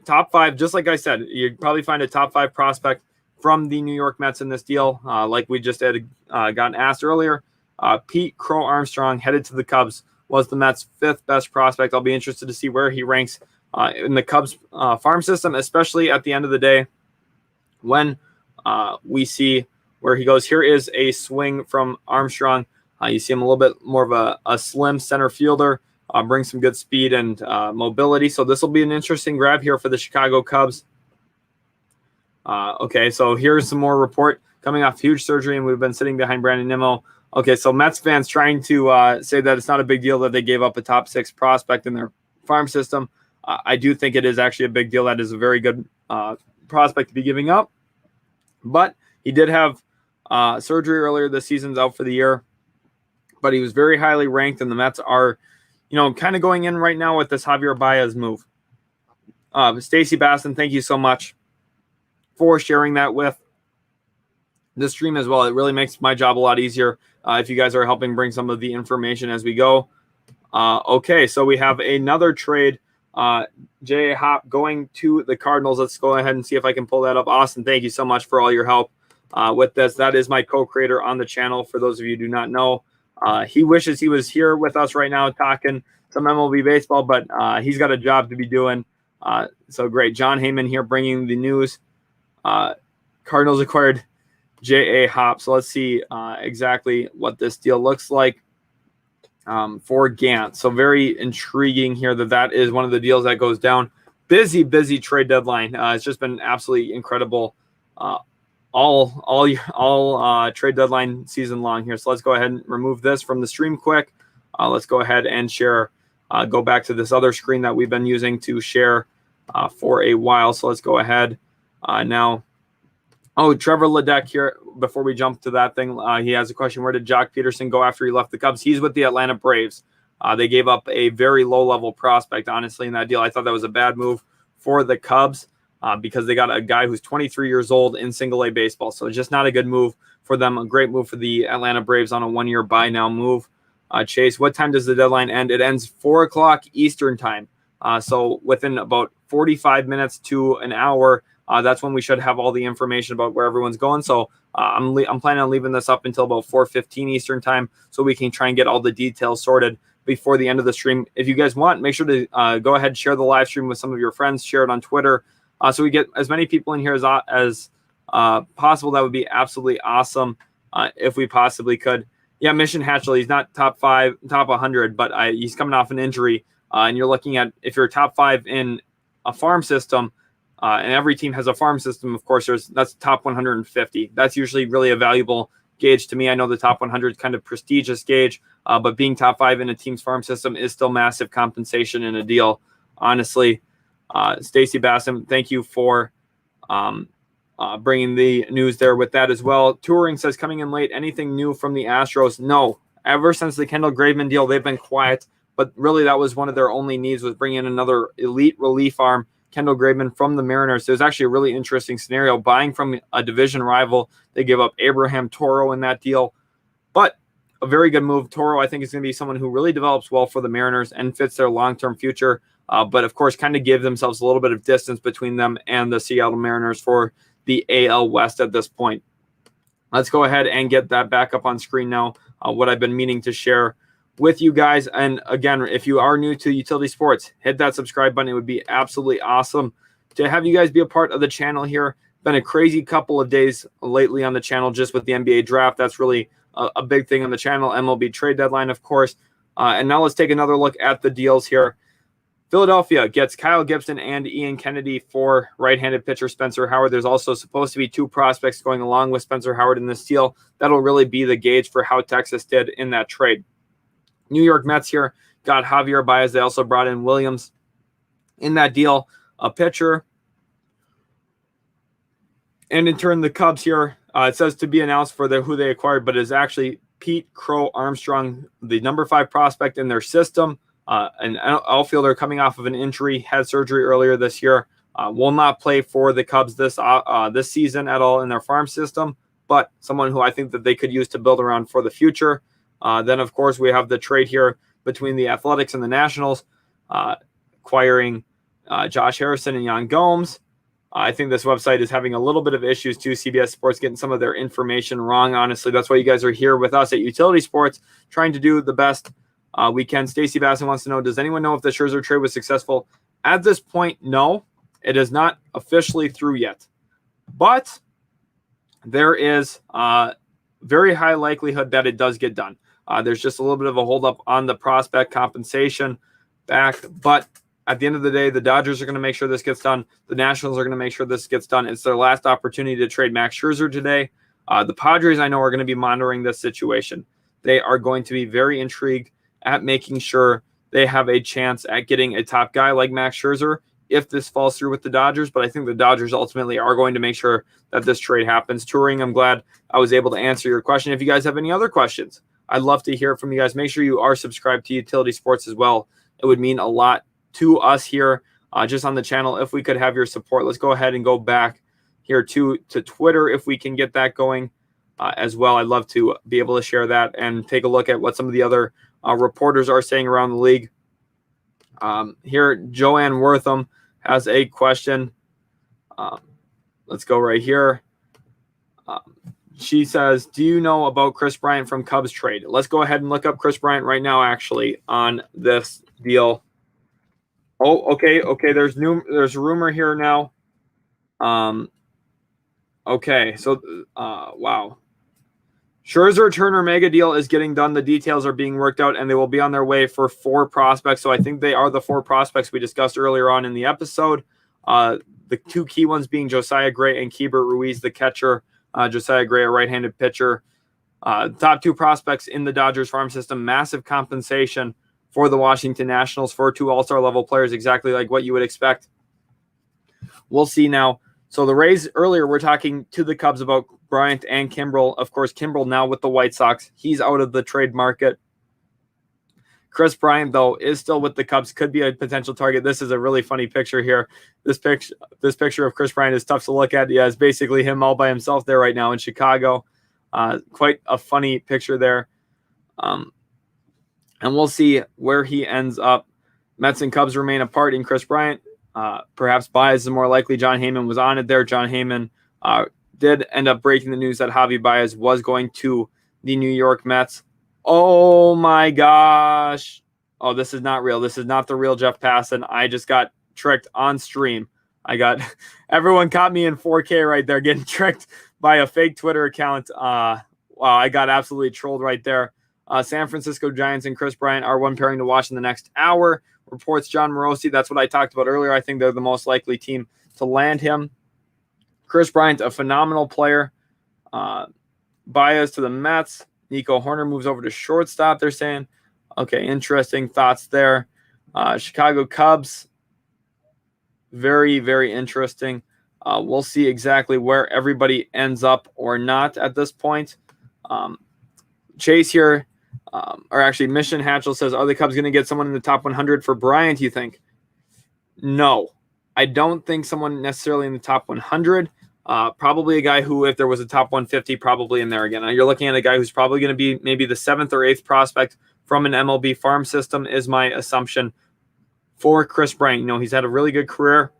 Top 5, just like I said, you'd probably find a top 5 prospect from the New York Mets in this deal. Like we just had gotten asked earlier, Pete Crow Armstrong headed to the Cubs, was the Mets' 5th best prospect. I'll be interested to see where he ranks in the Cubs farm system, especially at the end of the day when we see where he goes. Here is a swing from Armstrong. You see him a little bit more of a slim center fielder, brings some good speed and mobility. So this will be an interesting grab here for the Chicago Cubs. Okay, so here's some more report coming off huge surgery, and we've been sitting behind Brandon Nemo. Okay, so Mets fans trying to say that it's not a big deal that they gave up a top 6 prospect in their farm system. I do think it is actually a big deal. That is a very good prospect to be giving up. But he did have surgery earlier this season, out for the year. But he was very highly ranked, and the Mets are, kind of going in right now with this Javier Baez move. Stacy Basson, thank you so much for sharing that with the stream as well. It really makes my job a lot easier if you guys are helping bring some of the information as we go. Okay, so we have another trade. J.A. Happ going to the Cardinals. Let's go ahead and see if I can pull that up. Austin, thank you so much for all your help with this. That is my co-creator on the channel, for those of you who do not know. He wishes he was here with us right now talking some MLB baseball, but he's got a job to be doing. So great. John Heyman here bringing the news. Cardinals acquired J.A. Happ. So let's see exactly what this deal looks like for Gant. So very intriguing here that is one of the deals that goes down. Busy trade deadline. It's just been absolutely incredible all trade deadline season long here. So let's go ahead and remove this from the stream quick. Let's go ahead and share. Go back to this other screen that we've been using to share for a while. So let's go ahead now. Oh, Trevor Ledeck here. Before we jump to that thing, he has a question. Where did Jock Peterson go after he left the Cubs? He's with the Atlanta Braves. They gave up a very low-level prospect, honestly, in that deal. I thought that was a bad move for the Cubs because they got a guy who's 23 years old in single-A baseball. So just not a good move for them. A great move for the Atlanta Braves on a one-year buy-now move. Chase, what time does the deadline end? It ends 4 o'clock Eastern time. So within about 45 minutes to an hour, that's when we should have all the information about where everyone's going. So I'm planning on leaving this up until about 4:15 Eastern time so we can try and get all the details sorted before the end of the stream. If you guys want, make sure to go ahead and share the live stream with some of your friends. Share it on Twitter so we get as many people in here as possible. That would be absolutely awesome if we possibly could. Yeah, Mission Hatchell, he's not top 100, but he's coming off an injury. And you're looking at, if you're top 5 in a farm system, and every team has a farm system, of course, that's top 150. That's usually really a valuable gauge to me. I know the top 100 is kind of prestigious gauge, but being top 5 in a team's farm system is still massive compensation in a deal, honestly. Stacy Bassam, thank you for bringing the news there with that as well. Touring says, coming in late, anything new from the Astros? No. Ever since the Kendall Graveman deal, they've been quiet, but really that was one of their only needs, was bringing in another elite relief arm, Kendall Graveman from the Mariners. So it was actually a really interesting scenario, buying from a division rival. They give up Abraham Toro in that deal, but a very good move. Toro, I think, is going to be someone who really develops well for the Mariners and fits their long-term future. But of course, kind of give themselves a little bit of distance between them and the Seattle Mariners for the AL West at this point. Let's go ahead and get that back up on screen now. What I've been meaning to share with you guys. And again, if you are new to Utility Sports, hit that subscribe button. It would be absolutely awesome to have you guys be a part of the channel here. Been a crazy couple of days lately on the channel, just with the NBA draft. That's really a big thing on the channel. MLB Trade Deadline, of course. And now let's take another look at the deals here. Philadelphia gets Kyle Gibson and Ian Kennedy for right-handed pitcher Spencer Howard. There's also supposed to be 2 prospects going along with Spencer Howard in this deal. That'll really be the gauge for how Texas did in that trade. New York Mets here got Javier Baez. They also brought in Williams in that deal, a pitcher. And in turn, the Cubs here, it says to be announced for who they acquired, but it is actually Pete Crow Armstrong, the number 5 prospect in their system, an outfielder coming off of an injury, had surgery earlier this year, will not play for the Cubs this season at all in their farm system, but someone who I think that they could use to build around for the future. Then, of course, we have the trade here between the Athletics and the Nationals, acquiring Josh Harrison and Yan Gomes. I think this website is having a little bit of issues too. CBS Sports getting some of their information wrong, honestly. That's why you guys are here with us at Utility Sports, trying to do the best we can. Stacy Basson wants to know, does anyone know if the Scherzer trade was successful? At this point, no. It is not officially through yet. But there is a very high likelihood that it does get done. There's just a little bit of a holdup on the prospect compensation back, but at the end of the day, the Dodgers are going to make sure this gets done. The Nationals are going to make sure this gets done. It's their last opportunity to trade Max Scherzer today. The Padres, I know, are going to be monitoring this situation. They are going to be very intrigued at making sure they have a chance at getting a top guy like Max Scherzer if this falls through with the Dodgers. But I think the Dodgers ultimately are going to make sure that this trade happens. Touring, I'm glad I was able to answer your question. If you guys have any other questions, I'd love to hear from you guys. Make sure you are subscribed to Utility Sports as well. It would mean a lot to us here just on the channel if we could have your support. Let's go ahead and go back here to Twitter if we can get that going as well. I'd love to be able to share that and take a look at what some of the other reporters are saying around the league. Here, Joanne Wortham has a question. Let's go right here. She says, do you know about Kris Bryant from Cubs trade? Let's go ahead and look up Kris Bryant right now, actually, on this deal. Oh, okay. There's a rumor here now. Okay, so wow. Scherzer Turner mega deal is getting done. The details are being worked out, and they will be on their way for 4 prospects. So I think they are the 4 prospects we discussed earlier on in the episode. The 2 key ones being Josiah Gray and Keibert Ruiz, the catcher. Josiah Gray, a right-handed pitcher. Top 2 prospects in the Dodgers farm system. Massive compensation for the Washington Nationals for 2 all-star level players, exactly like what you would expect. We'll see now. So the Rays, earlier we're talking to the Cubs about Bryant and Kimbrel. Of course, Kimbrel now with the White Sox. He's out of the trade market. Kris Bryant, though, is still with the Cubs. Could be a potential target. This is a really funny picture here. This picture of Kris Bryant is tough to look at. Yeah, it's basically him all by himself there right now in Chicago. Quite a funny picture there. And we'll see where he ends up. Mets and Cubs remain apart in Kris Bryant. Perhaps Baez is more likely. John Heyman was on it there. John Heyman did end up breaking the news that Javi Baez was going to the New York Mets. Oh, my gosh. Oh, this is not real. This is not the real Jeff Passan. I just got tricked on stream. Everyone caught me in 4K right there getting tricked by a fake Twitter account. Wow, I got absolutely trolled right there. San Francisco Giants and Kris Bryant are one pairing to watch in the next hour, reports John Morosi. That's what I talked about earlier. I think they're the most likely team to land him. Kris Bryant, a phenomenal player. Baez to the Mets. Nico Horner moves over to shortstop, they're saying. Okay, interesting thoughts there. Chicago Cubs, very, very interesting. We'll see exactly where everybody ends up or not at this point. Chase here, or actually Mission Hatchell says, are the Cubs going to get someone in the top 100 for Bryant, you think? No, I don't think someone necessarily in the top 100. Probably a guy who, if there was a top 150, probably in there again. Now, you're looking at a guy who's probably going to be maybe the 7th or 8th prospect from an MLB farm system is my assumption for Kris Bryant. You know, he's had a really good career.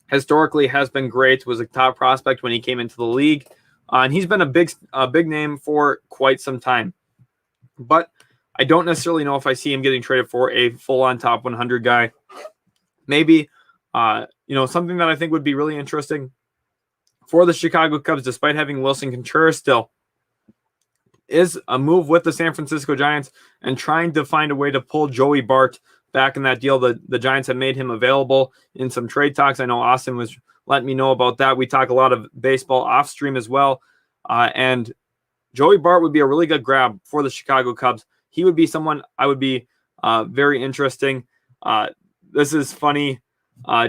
Historically has been great, was a top prospect when he came into the league. And he's been a big name for quite some time. But I don't necessarily know if I see him getting traded for a full-on top 100 guy. Maybe, something that I think would be really interesting for the Chicago Cubs, despite having Wilson Contreras still, is a move with the San Francisco Giants and trying to find a way to pull Joey Bart back in that deal. The Giants have made him available in some trade talks. I know Austin was letting me know about that. We talk a lot of baseball off stream as well. And Joey Bart would be a really good grab for the Chicago Cubs. He would be someone I would be very interesting. This is funny.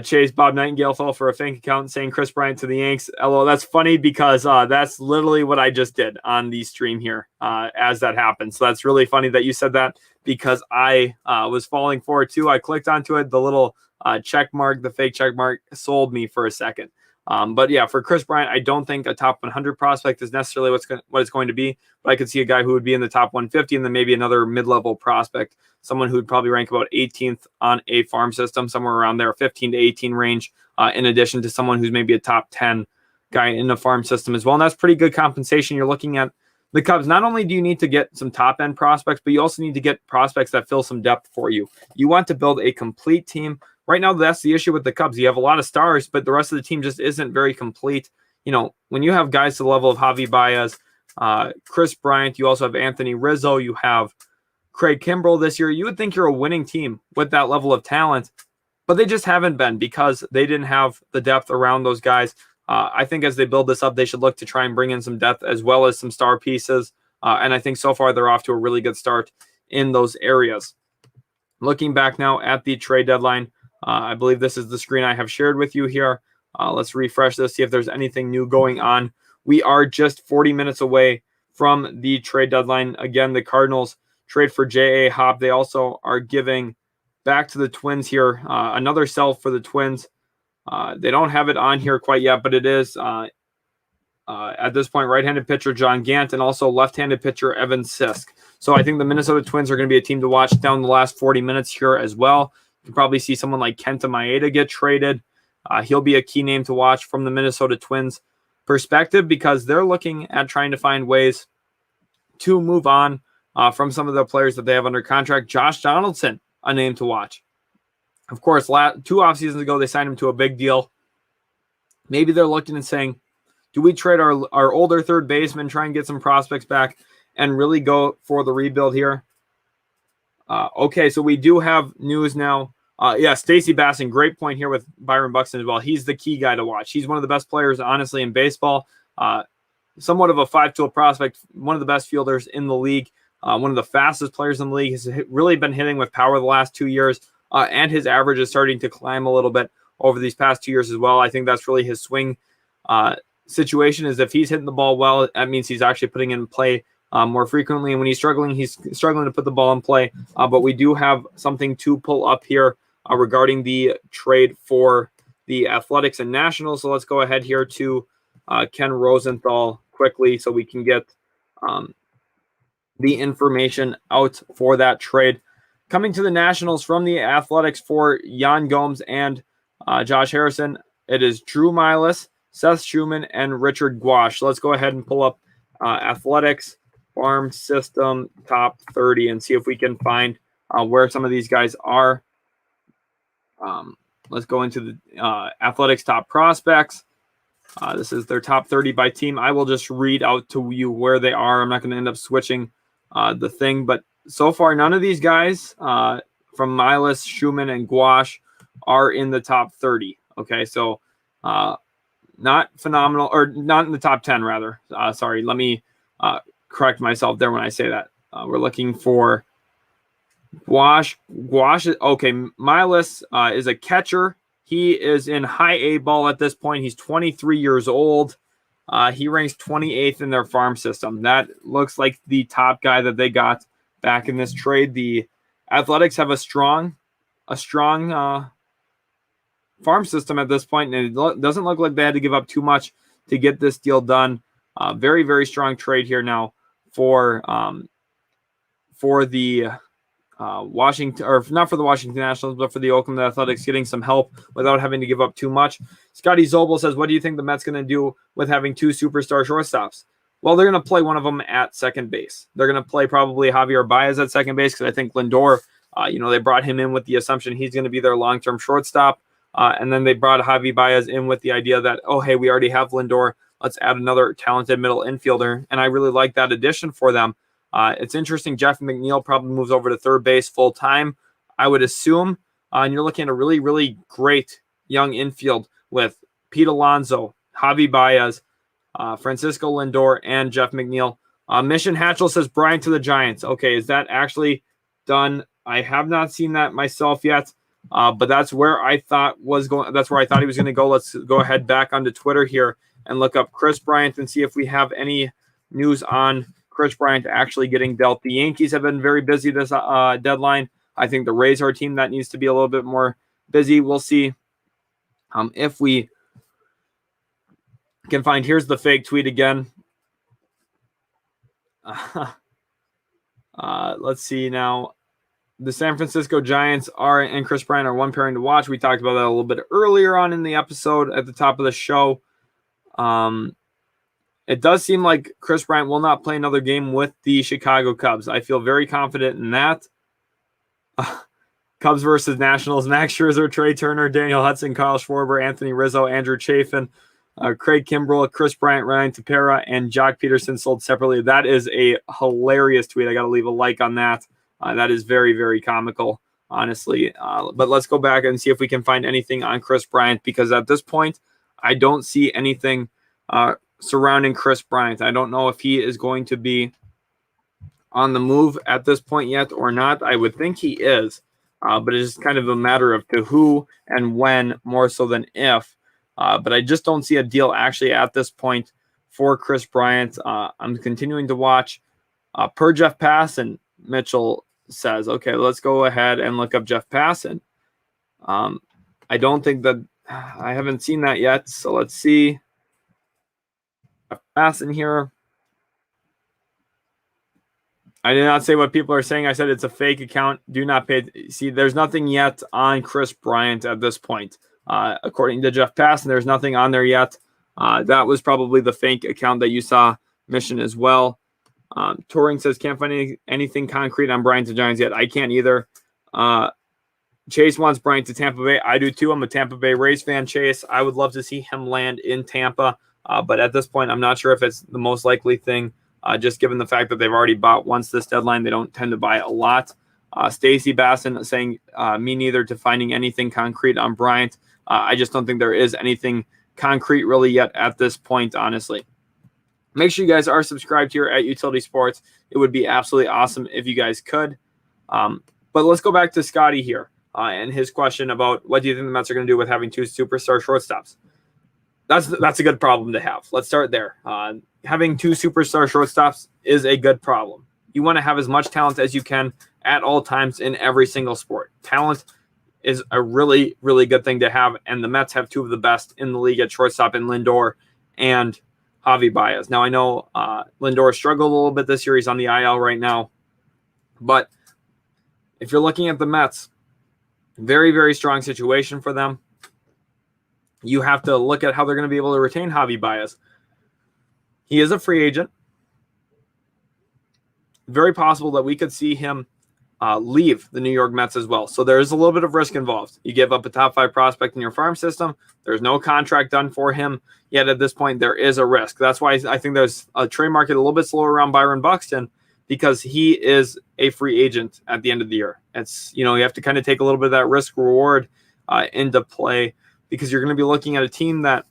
Chase Bob Nightingale fell for a fake account saying Kris Bryant to the Yanks. LOL, that's funny because that's literally what I just did on the stream here as that happened. So that's really funny that you said that because I was falling for it too. I clicked onto it. The little check mark, the fake check mark sold me for a second. But yeah, for Kris Bryant, I don't think a top 100 prospect is necessarily what it's going to be. But I could see a guy who would be in the top 150 and then maybe another mid-level prospect, someone who would probably rank about 18th on a farm system, somewhere around there, 15 to 18 range, in addition to someone who's maybe a top 10 guy in the farm system as well. And that's pretty good compensation. You're looking at the Cubs. Not only do you need to get some top-end prospects, but you also need to get prospects that fill some depth for you. You want to build a complete team. Right now, that's the issue with the Cubs. You have a lot of stars, but the rest of the team just isn't very complete. You know, when you have guys to the level of Javi Baez, Kris Bryant, you also have Anthony Rizzo, you have Craig Kimbrell this year, you would think you're a winning team with that level of talent, but they just haven't been because they didn't have the depth around those guys. I think as they build this up, they should look to try and bring in some depth as well as some star pieces. And I think so far they're off to a really good start in those areas. Looking back now at the trade deadline, I believe this is the screen I have shared with you here. Let's refresh this, see if there's anything new going on. We are just 40 minutes away from the trade deadline. Again, the Cardinals trade for J.A. Happ. They also are giving back to the Twins here another sell for the Twins. They don't have it on here quite yet, but it is at this point right-handed pitcher John Gant and also left-handed pitcher Evan Sisk. So I think the Minnesota Twins are going to be a team to watch down the last 40 minutes here as well. You can probably see someone like Kenta Maeda get traded. He'll be a key name to watch from the Minnesota Twins perspective because they're looking at trying to find ways to move on from some of the players that they have under contract. Josh Donaldson, a name to watch. Of course, 2 off seasons ago, they signed him to a big deal. Maybe they're looking and saying, do we trade our older third baseman, try and get some prospects back, and really go for the rebuild here? Okay, so we do have news now. Yeah, Stacey Basson, great point here with Byron Buxton as well. He's the key guy to watch. He's one of the best players, honestly, in baseball. Somewhat of a 5-tool prospect, one of the best fielders in the league, one of the fastest players in the league. He's really been hitting with power the last 2 years, and his average is starting to climb a little bit over these past 2 years as well. I think that's really his swing situation is if he's hitting the ball well, that means he's actually putting in play more frequently. And when he's struggling to put the ball in play. But we do have something to pull up here regarding the trade for the Athletics and Nationals. So let's go ahead here to Ken Rosenthal quickly so we can get the information out for that trade. Coming to the Nationals from the Athletics for Yan Gomes and Josh Harrison, it is Drew Milas, Seth Schumann, and Richard Gouache. So let's go ahead and pull up Athletics farm system top 30 and see if we can find where some of these guys are. Let's go into the Athletics top prospects. This is their top 30 by team. I will just read out to you where they are. I'm not going to end up switching the thing, but so far none of these guys from Milas, Schumann, and Gouache are in the top 30. Okay, so not phenomenal, or not in the top 10 rather. Sorry, let me correct myself there when I say that. We're looking for Gouache. Okay, Milas is a catcher. He is in high A ball at this point. He's 23 years old. He ranks 28th in their farm system. That looks like the top guy that they got back in this trade. The Athletics have a strong farm system at this point, and it doesn't look like they had to give up too much to get this deal done. Very, very strong trade here now for the Washington, or not for the Washington Nationals, but for the Oakland Athletics, getting some help without having to give up too much. Scotty Zobel says, what do you think the Mets going to do with having 2 superstar shortstops? Well, they're going to play one of them at second base. They're going to play probably Javier Baez at second base because I think Lindor, they brought him in with the assumption he's going to be their long-term shortstop. And then they brought Javi Baez in with the idea that, oh, hey, we already have Lindor. Let's add another talented middle infielder. And I really like that addition for them. It's interesting. Jeff McNeil probably moves over to third base full time, I would assume. And you're looking at a really, really great young infield with Pete Alonso, Javi Baez, Francisco Lindor, and Jeff McNeil. Mission Hatchell says Bryant to the Giants. Okay, is that actually done? I have not seen that myself yet. But that's where I thought was going. That's where I thought he was going to go. Let's go ahead back onto Twitter here and look up Kris Bryant and see if we have any news on Kris Bryant actually getting dealt. The Yankees have been very busy this deadline. I think the Rays are a team that needs to be a little bit more busy. We'll see if we can find. Here's the fake tweet again. Let's see now. The San Francisco Giants and Kris Bryant are one pairing to watch. We talked about that a little bit earlier on in the episode at the top of the show. It does seem like Kris Bryant will not play another game with the Chicago Cubs. I feel very confident in that. Cubs versus Nationals. Max Scherzer, Trey Turner, Daniel Hudson, Kyle Schwarber, Anthony Rizzo, Andrew Chafin, Craig Kimbrell, Kris Bryant, Ryan Tepera, and Jock Peterson sold separately. That is a hilarious tweet. I got to leave a like on that. That is very, very comical, honestly. But let's go back and see if we can find anything on Kris Bryant, because at this point, I don't see anything surrounding Kris Bryant. I don't know if he is going to be on the move at this point yet or not. I would think he is, but it's just kind of a matter of to who and when more so than if. But I just don't see a deal actually at this point for Kris Bryant. I'm continuing to watch. Per Jeff Passan, Mitchell says, okay, let's go ahead and look up Jeff Passan. I don't think that I haven't seen that yet. So let's see. Jeff Passan here. I did not say what people are saying. I said it's a fake account. Do not pay. See, there's nothing yet on Kris Bryant at this point. According to Jeff Passan, there's nothing on there yet. That was probably the fake account that you saw mission as well. Touring says, can't find anything concrete on Bryant to Giants yet. I can't either. Chase wants Bryant to Tampa Bay. I do too. I'm a Tampa Bay Rays fan, Chase. I would love to see him land in Tampa. But at this point, I'm not sure if it's the most likely thing, just given the fact that they've already bought once this deadline. They don't tend to buy a lot. Stacy Basson saying, me neither, to finding anything concrete on Bryant. I just don't think there is anything concrete really yet at this point, honestly. Make sure you guys are subscribed here at Utility Sports. It would be absolutely awesome if you guys could. But let's go back to Scotty here and his question about what do you think the Mets are going to do with having two superstar shortstops? That's a good problem to have. Let's start there. Having two superstar shortstops is a good problem. You want to have as much talent as you can at all times in every single sport. Talent is a really, really good thing to have, and the Mets have two of the best in the league at shortstop in Lindor and Javi Baez. Now, I know Lindor struggled a little bit this year. He's on the IL right now. But if you're looking at the Mets, very, very strong situation for them. You have to look at how they're going to be able to retain Javi Baez. He is a free agent. Very possible that we could see him leave the New York Mets as well. So there is a little bit of risk involved. You give up a top 5 prospect in your farm system. There's no contract done for him yet at this point. There is a risk. That's why I think there's a trade market a little bit slower around Byron Buxton, because he is a free agent at the end of the year. It's, you have to kind of take a little bit of that risk reward into play, because you're going to be looking at a team that,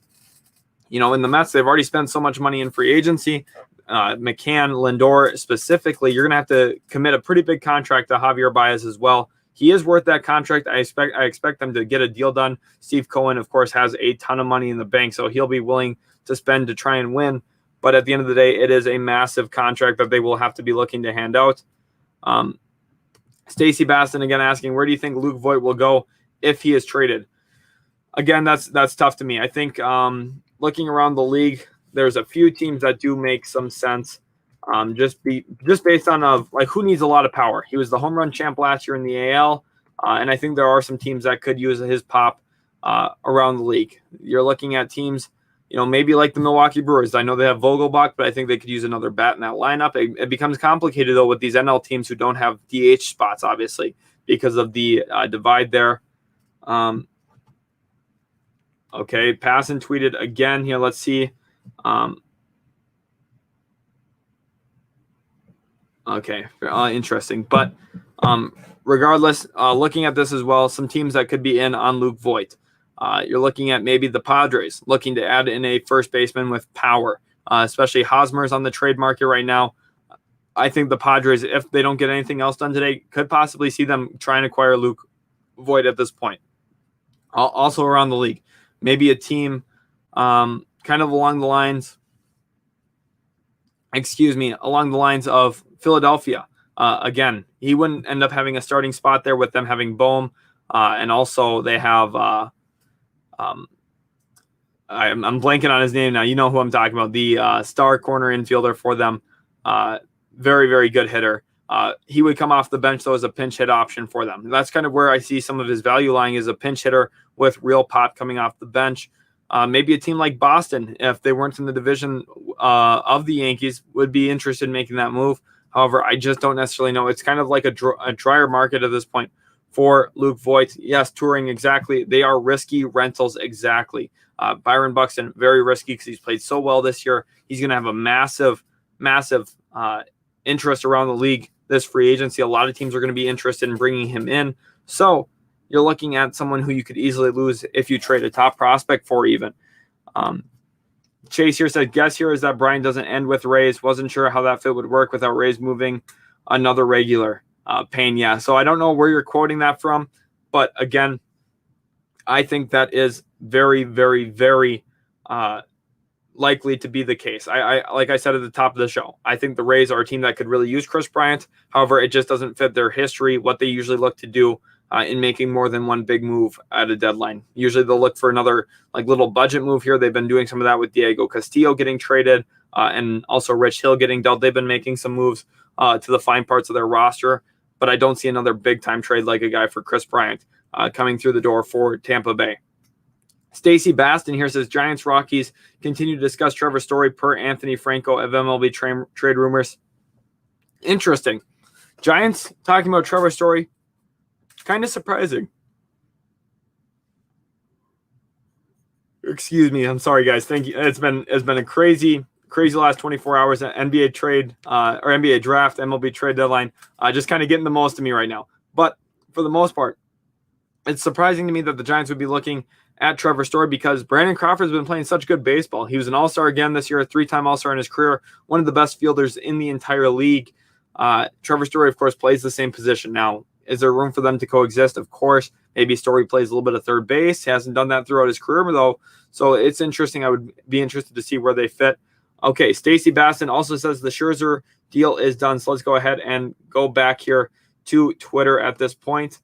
in the Mets, they've already spent so much money in free agency. McCann, Lindor specifically, you're going to have to commit a pretty big contract to Javier Baez as well. He is worth that contract. I expect them to get a deal done. Steve Cohen, of course, has a ton of money in the bank, so he'll be willing to spend to try and win. But at the end of the day, it is a massive contract that they will have to be looking to hand out. Stacy Baston again asking, where do you think Luke Voit will go if he is traded? Again, that's tough to me. I think looking around the league, there's a few teams that do make some sense. Just based on who needs a lot of power. He was the home run champ last year in the AL, and I think there are some teams that could use his pop around the league. You're looking at teams, maybe like the Milwaukee Brewers. I know they have Vogelbach, but I think they could use another bat in that lineup. It becomes complicated though with these NL teams who don't have DH spots, obviously, because of the divide there. Okay, Passan tweeted again here. Let's see. Okay, interesting. But regardless, looking at this as well, some teams that could be in on Luke Voit. You're looking at maybe the Padres looking to add in a first baseman with power, especially Hosmer's on the trade market right now. I think the Padres, if they don't get anything else done today, could possibly see them try and acquire Luke Voit at this point. Also around the league, maybe a team kind of along the lines of Philadelphia. Again, he wouldn't end up having a starting spot there with them having Bohm, and also they have I'm blanking on his name now. You know who I'm talking about. The star corner infielder for them. Very, very good hitter. He would come off the bench, though, as a pinch hit option for them. That's kind of where I see some of his value lying, as a pinch hitter with real pop coming off the bench. Maybe a team like Boston, if they weren't in the division of the Yankees, would be interested in making that move. However, I just don't necessarily know. It's kind of like a drier market at this point for Luke Voit. Yes, touring, exactly. They are risky rentals, exactly. Byron Buxton, very risky because he's played so well this year. He's going to have a massive interest around the league this free agency. A lot of teams are going to be interested in bringing him in. So you're looking at someone who you could easily lose if you trade a top prospect for even. Chase here said, guess here is that Bryant doesn't end with Rays. Wasn't sure how that fit would work without Rays moving another regular. Payne, yeah. So I don't know where you're quoting that from, but again, I think that is very, very, very likely to be the case. I like I said at the top of the show, I think the Rays are a team that could really use Kris Bryant. However, it just doesn't fit their history, what they usually look to do in making more than one big move at a deadline. Usually they'll look for another little budget move here. They've been doing some of that with Diego Castillo getting traded and also Rich Hill getting dealt. They've been making some moves to the fine parts of their roster, but I don't see another big-time trade like a guy for Kris Bryant coming through the door for Tampa Bay. Stacy Baston here says, Giants Rockies continue to discuss Trevor Story per Anthony Franco of MLB trade rumors. Interesting. Giants talking about Trevor Story. Kind of surprising. Excuse me. I'm sorry, guys. Thank you. It's been a crazy last 24 hours. NBA trade or NBA draft, MLB trade deadline. Just kind of getting the most of me right now. But for the most part, it's surprising to me that the Giants would be looking at Trevor Story because Brandon Crawford's been playing such good baseball. He was an all-star again this year, a 3-time all-star in his career, one of the best fielders in the entire league. Trevor Story, of course, plays the same position. Now, is there room for them to coexist? Of course. Maybe Story plays a little bit of third base. He hasn't done that throughout his career, though. So it's interesting. I would be interested to see where they fit. Okay, Stacy Baston also says the Scherzer deal is done. So let's go ahead and go back here to Twitter at this point.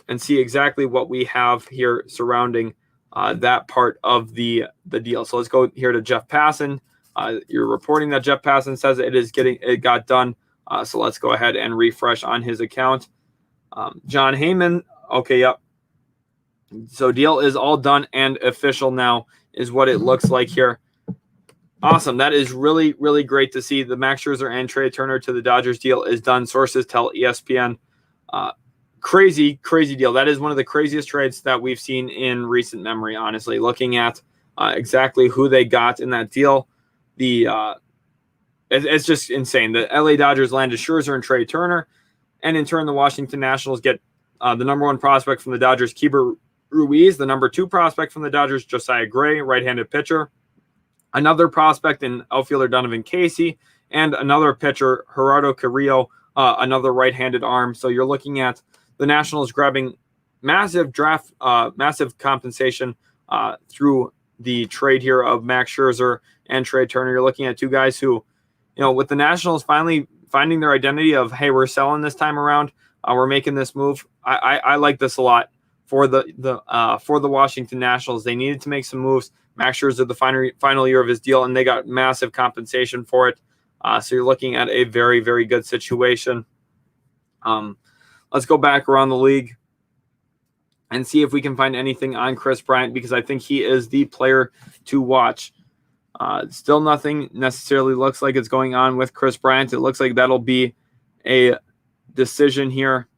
And see exactly what we have here surrounding that part of the deal. So let's go here to Jeff Passan. You're reporting that Jeff Passan says it got done. So let's go ahead and refresh on his account. John Heyman. Okay, yep. So deal is all done and official now is what it looks like here. Awesome. That is really, really great to see. The Max Scherzer and Trey Turner to the Dodgers deal is done. Sources tell ESPN. Crazy deal. That is one of the craziest trades that we've seen in recent memory, honestly. Looking at exactly who they got in that deal, it's just insane. The LA Dodgers landed Scherzer and Trey Turner, and in turn, the Washington Nationals get the number 1 prospect from the Dodgers, Keibert Ruiz, the number 2 prospect from the Dodgers, Josiah Gray, right-handed pitcher, another prospect in outfielder Donovan Casey, and another pitcher, Gerardo Carrillo, another right-handed arm. So you're looking at the Nationals grabbing massive compensation through the trade here of Max Scherzer and Trey Turner. You're looking at 2 guys who, with the Nationals finally finding their identity of, hey, we're selling this time around, we're making this move. I like this a lot for the Washington Nationals. They needed to make some moves. Max Scherzer, the final year of his deal, and they got massive compensation for it. So you're looking at a very, very good situation. Let's go back around the league and see if we can find anything on Kris Bryant, because I think he is the player to watch. Still nothing necessarily looks like it's going on with Kris Bryant. It looks like that'll be a decision here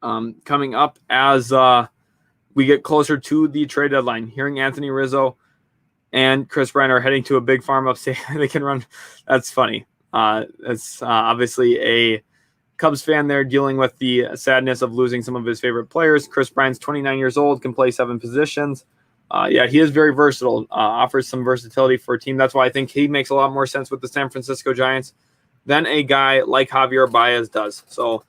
coming up as we get closer to the trade deadline. Hearing Anthony Rizzo and Kris Bryant are heading to a big farm upstate. They can run. That's funny. It's obviously a Cubs fan there dealing with the sadness of losing some of his favorite players. Kris Bryant's 29 years old, can play 7 positions. He is very versatile, offers some versatility for a team. That's why I think he makes a lot more sense with the San Francisco Giants than a guy like Javier Baez does. So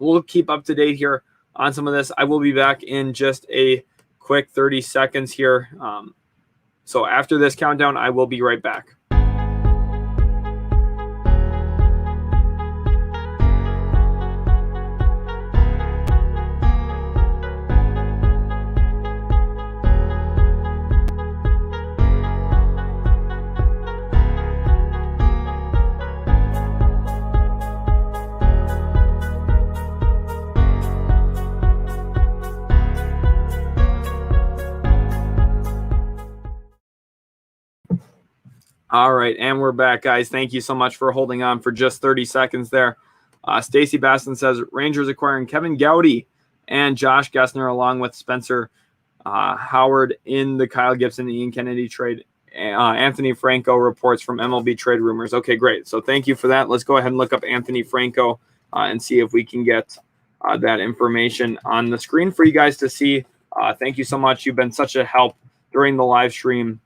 we'll keep up to date here on some of this. I will be back in just a quick 30 seconds here. So after this countdown, I will be right back. All right, and we're back, guys. Thank you so much for holding on for just 30 seconds there. Stacy Baston says, Rangers acquiring Kevin Gowdy and Josh Gestner along with Spencer Howard in the Kyle Gibson and Ian Kennedy trade. Anthony Franco reports from MLB Trade Rumors. Okay, great. So thank you for that. Let's go ahead and look up Anthony Franco and see if we can get that information on the screen for you guys to see. Thank you so much. You've been such a help during the live stream,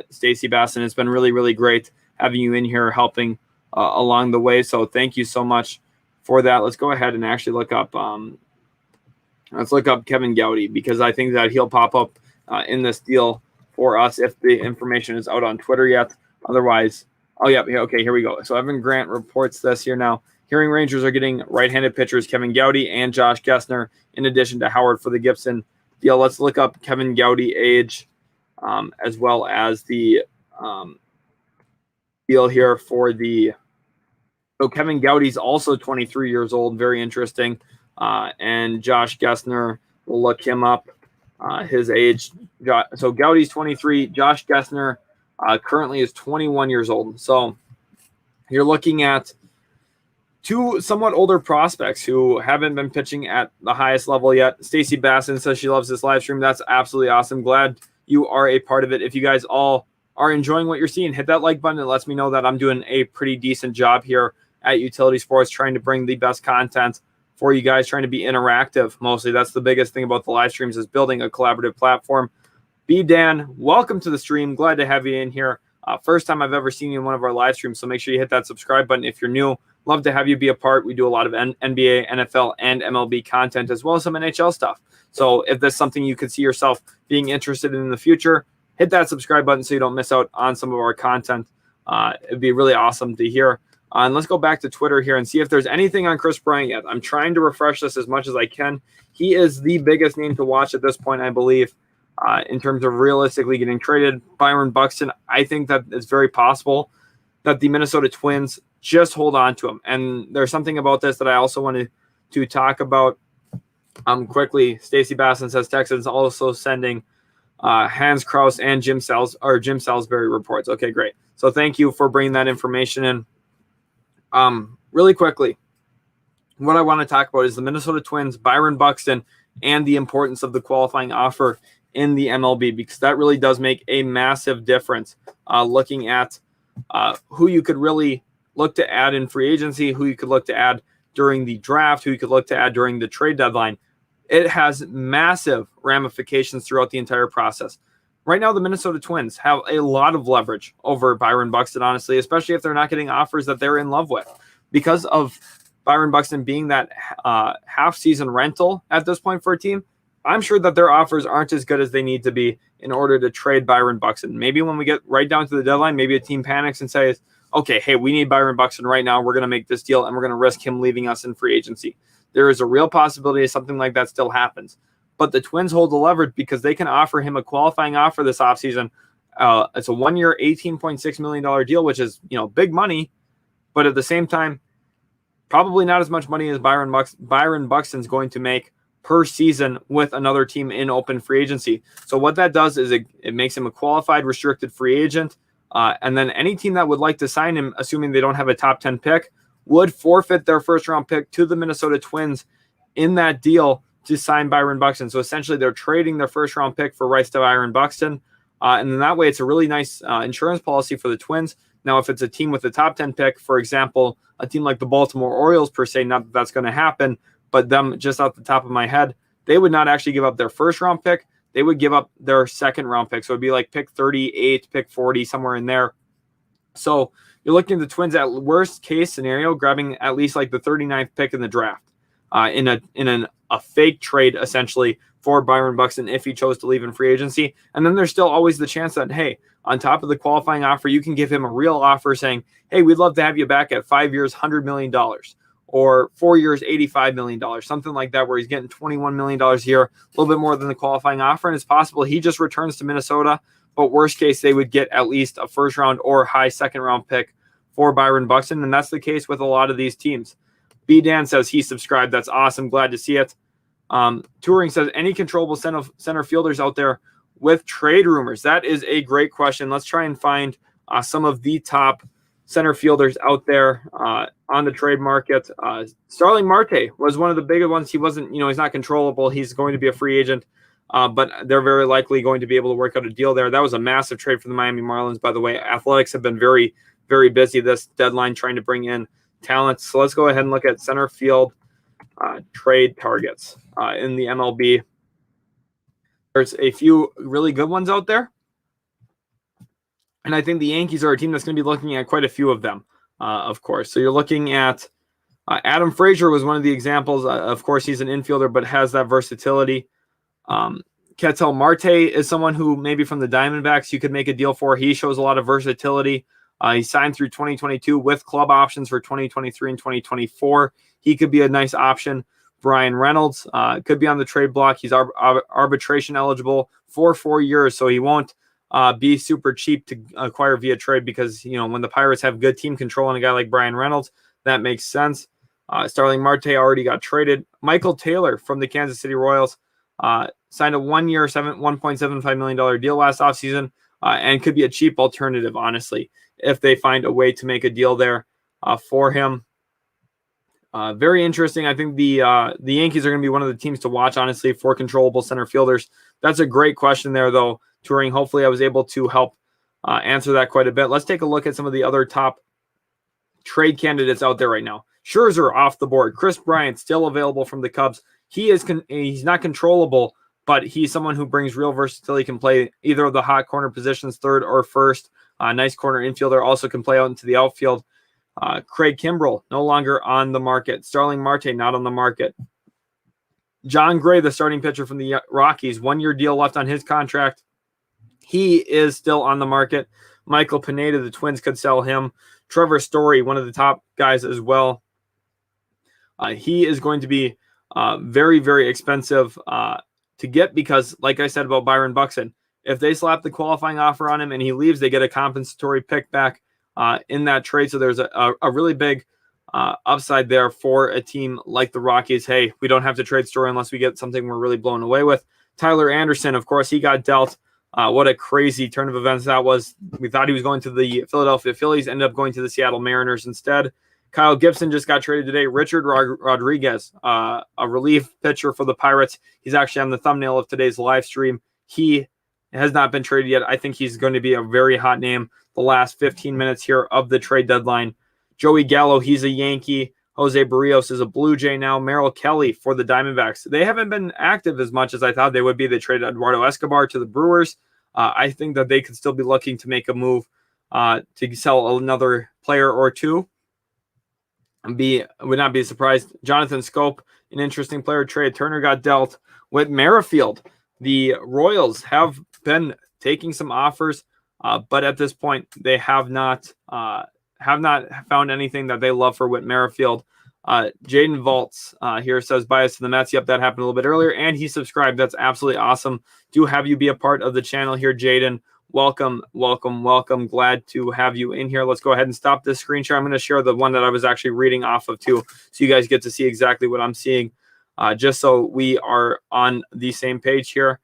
Stacy Basson. It's been really, really great having you in here helping along the way. So thank you so much for that. Let's go ahead and actually look up Kevin Gowdy, because I think that he'll pop up in this deal for us if the information is out on Twitter yet. Otherwise, oh yeah, okay, here we go. So Evan Grant reports this here now. Hearing Rangers are getting right-handed pitchers Kevin Gowdy and Josh Gestner in addition to Howard for the Gibson deal. Let's look up Kevin Gowdy age. As well as the deal here for the. So Kevin Gowdy's also 23 years old. Very interesting. And Josh Gestner, we'll look him up. His age. So Gowdy's 23. Josh Gestner currently is 21 years old. So you're looking at two somewhat older prospects who haven't been pitching at the highest level yet. Stacy Basson says she loves this live stream. That's absolutely awesome. Glad you are a part of it. If you guys all are enjoying what you're seeing, hit that like button. It lets me know that I'm doing a pretty decent job here at Utility Sports, trying to bring the best content for you guys, trying to be interactive. Mostly, that's the biggest thing about the live streams, is building a collaborative platform. B. Dan, welcome to the stream. Glad to have you in here. First time I've ever seen you in one of our live streams, so make sure you hit that subscribe button if you're new. Love to have you be a part. We do a lot of NBA, NFL, and MLB content, as well as some NHL stuff. So if that's something you could see yourself being interested in the future, hit that subscribe button so you don't miss out on some of our content. It'd be really awesome to hear. And let's go back to Twitter here and see if there's anything on Kris Bryant yet. I'm trying to refresh this as much as I can. He is the biggest name to watch at this point, I believe, in terms of realistically getting traded. Byron Buxton, I think that it's very possible that the Minnesota Twins just hold on to him. And there's something about this that I also wanted to talk about quickly. Stacy Basson says Texans also sending Hans Krause and Jim Salisbury reports. Okay, great. So thank you for bringing that information in. Really quickly, what I want to talk about is the Minnesota Twins, Byron Buxton, and the importance of the qualifying offer in the MLB, because that really does make a massive difference. Looking at who you could really look to add in free agency, who you could look to add during the draft, who you could look to add during the trade deadline. It has massive ramifications throughout the entire process. Right now, the Minnesota Twins have a lot of leverage over Byron Buxton, honestly, especially if they're not getting offers that they're in love with. Because of Byron Buxton being that half-season rental at this point for a team, I'm sure that their offers aren't as good as they need to be in order to trade Byron Buxton. Maybe when we get right down to the deadline, maybe a team panics and says, okay, hey, we need Byron Buxton right now. We're going to make this deal, and we're going to risk him leaving us in free agency. There is a real possibility something like that still happens. But the Twins hold the leverage because they can offer him a qualifying offer this offseason. It's a 1-year, $18.6 million deal, which is, big money. But at the same time, probably not as much money as Byron Buxton's going to make per season with another team in open free agency. So what that does is it makes him a qualified restricted free agent. And then any team that would like to sign him, assuming they don't have a top 10 pick, would forfeit their first-round pick to the Minnesota Twins in that deal to sign Byron Buxton. So essentially they're trading their first-round pick for rights to Byron Buxton. And then that way it's a really nice insurance policy for the Twins. Now, if it's a team with a top 10 pick, for example, a team like the Baltimore Orioles per se, not that that's going to happen, but them just off the top of my head, they would not actually give up their first-round pick. They would give up their second-round pick. So it'd be like pick 38, pick 40, somewhere in there. So you're looking at the Twins at worst-case scenario, grabbing at least like the 39th pick in the draft. in a fake trade essentially for Byron Buxton if he chose to leave in free agency. And then there's still always the chance that, hey, on top of the qualifying offer, you can give him a real offer saying, hey, we'd love to have you back at 5 years, $100 million, or 4 years, $85 million, something like that, where he's getting $21 million a year, a little bit more than the qualifying offer. And it's possible he just returns to Minnesota, but worst case, they would get at least a first round or high second round pick for Byron Buxton. And that's the case with a lot of these teams. B. Dan says he subscribed. That's awesome. Glad to see it. Touring says, any controllable center fielders out there with trade rumors? That is a great question. Let's try and find some of the top center fielders out there on the trade market. Starling Marte was one of the bigger ones. He wasn't, he's not controllable. He's going to be a free agent, but they're very likely going to be able to work out a deal there. That was a massive trade for the Miami Marlins, by the way. Athletics have been very, very busy this deadline trying to bring in talent. So let's go ahead and look at center field trade targets in the MLB. There's a few really good ones out there. And I think the Yankees are a team that's going to be looking at quite a few of them, of course. So you're looking at Adam Frazier was one of the examples. Of course, he's an infielder, but has that versatility. Ketel Marte is someone who maybe from the Diamondbacks you could make a deal for. He shows a lot of versatility. He signed through 2022 with club options for 2023 and 2024. He could be a nice option. Brian Reynolds could be on the trade block. He's arbitration eligible for 4 years, so he won't be super cheap to acquire via trade because, when the Pirates have good team control on a guy like Brian Reynolds, that makes sense. Starling Marte already got traded. Michael Taylor from the Kansas City Royals signed a 1 year, $1.75 million deal last offseason and could be a cheap alternative, honestly, if they find a way to make a deal there for him. Very interesting. I think the Yankees are going to be one of the teams to watch, honestly, for controllable center fielders. That's a great question there, though, Touring. Hopefully I was able to help answer that quite a bit. Let's take a look at some of the other top trade candidates out there right now. Scherzer off the board. Kris Bryant still available from the Cubs. He's not controllable, but he's someone who brings real versatility. Can play either of the hot corner positions, third or first. Nice corner infielder. Also can play out into the outfield. Craig Kimbrell, no longer on the market. Starling Marte, not on the market. John Gray, the starting pitcher from the Rockies, 1 year deal left on his contract. He is still on the market. Michael Pineda, the Twins could sell him. Trevor Story, one of the top guys as well. He is going to be very, very expensive to get because, like I said about Byron Buxton, if they slap the qualifying offer on him and he leaves, they get a compensatory pick back in that trade. So there's a really big upside there for a team like the Rockies. Hey, we don't have to trade Story unless we get something we're really blown away with. Tyler Anderson, of course, he got dealt. What a crazy turn of events that was. We thought he was going to the Philadelphia Phillies, ended up going to the Seattle Mariners instead. Kyle Gibson just got traded today. Richard Rodriguez, a relief pitcher for the Pirates. He's actually on the thumbnail of today's live stream. He has not been traded yet. I think he's going to be a very hot name the last 15 minutes here of the trade deadline. Joey Gallo, he's a Yankee. Jose Barrios is a Blue Jay now. Merrill Kelly for the Diamondbacks. They haven't been active as much as I thought they would be. They traded Eduardo Escobar to the Brewers. I think that they could still be looking to make a move to sell another player or two. Would not be surprised. Jonathan Scope, an interesting player trade. Turner got dealt. With Merrifield, the Royals have been taking some offers, but at this point they have not found anything that they love for Whit Merrifield. Jaden Volts here says bias to the Mets. Yep, that happened a little bit earlier, and he subscribed. That's absolutely awesome. Do have you be a part of the channel here, Jaden. Welcome, welcome, welcome. Glad to have you in here. Let's go ahead and stop this screen share. I'm going to share the one that I was actually reading off of too, so you guys get to see exactly what I'm seeing, just so we are on the same page here.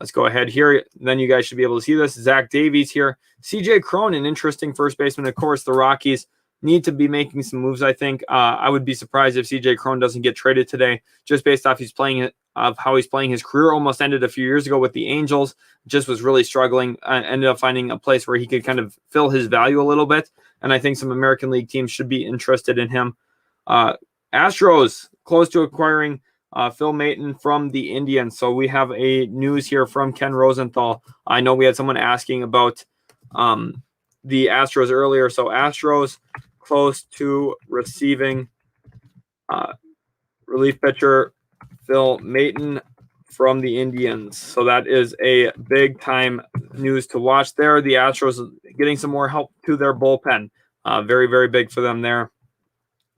Let's go ahead here. Then you guys should be able to see this. Zach Davies here. CJ Cron, an interesting first baseman. Of course, the Rockies need to be making some moves, I think. I would be surprised if CJ Cron doesn't get traded today, just based off how he's playing his career. Almost ended a few years ago with the Angels. Just was really struggling. Ended up finding a place where he could kind of fill his value a little bit. And I think some American League teams should be interested in him. Astros close to acquiring Phil Maton from the Indians. So we have a news here from Ken Rosenthal. I know we had someone asking about the Astros earlier. So Astros close to receiving relief pitcher Phil Maton from the Indians. So that is a big time news to watch there. The Astros getting some more help to their bullpen. Very, very big for them there.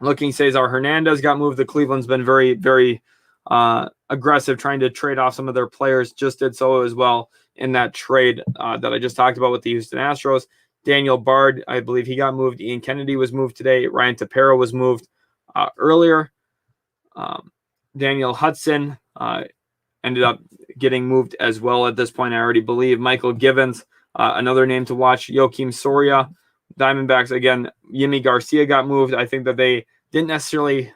Looking, Cesar Hernandez got moved. The Cleveland's been very, very aggressive trying to trade off some of their players. Just did so as well in that trade that I just talked about with the Houston Astros. Daniel Bard, I believe he got moved. Ian Kennedy was moved today. Ryan Tepera was moved earlier. Daniel Hudson ended up getting moved as well at this point, I already believe. Michael Givens, another name to watch. Joakim Soria. Diamondbacks, again, Yimi Garcia got moved. I think that they didn't necessarily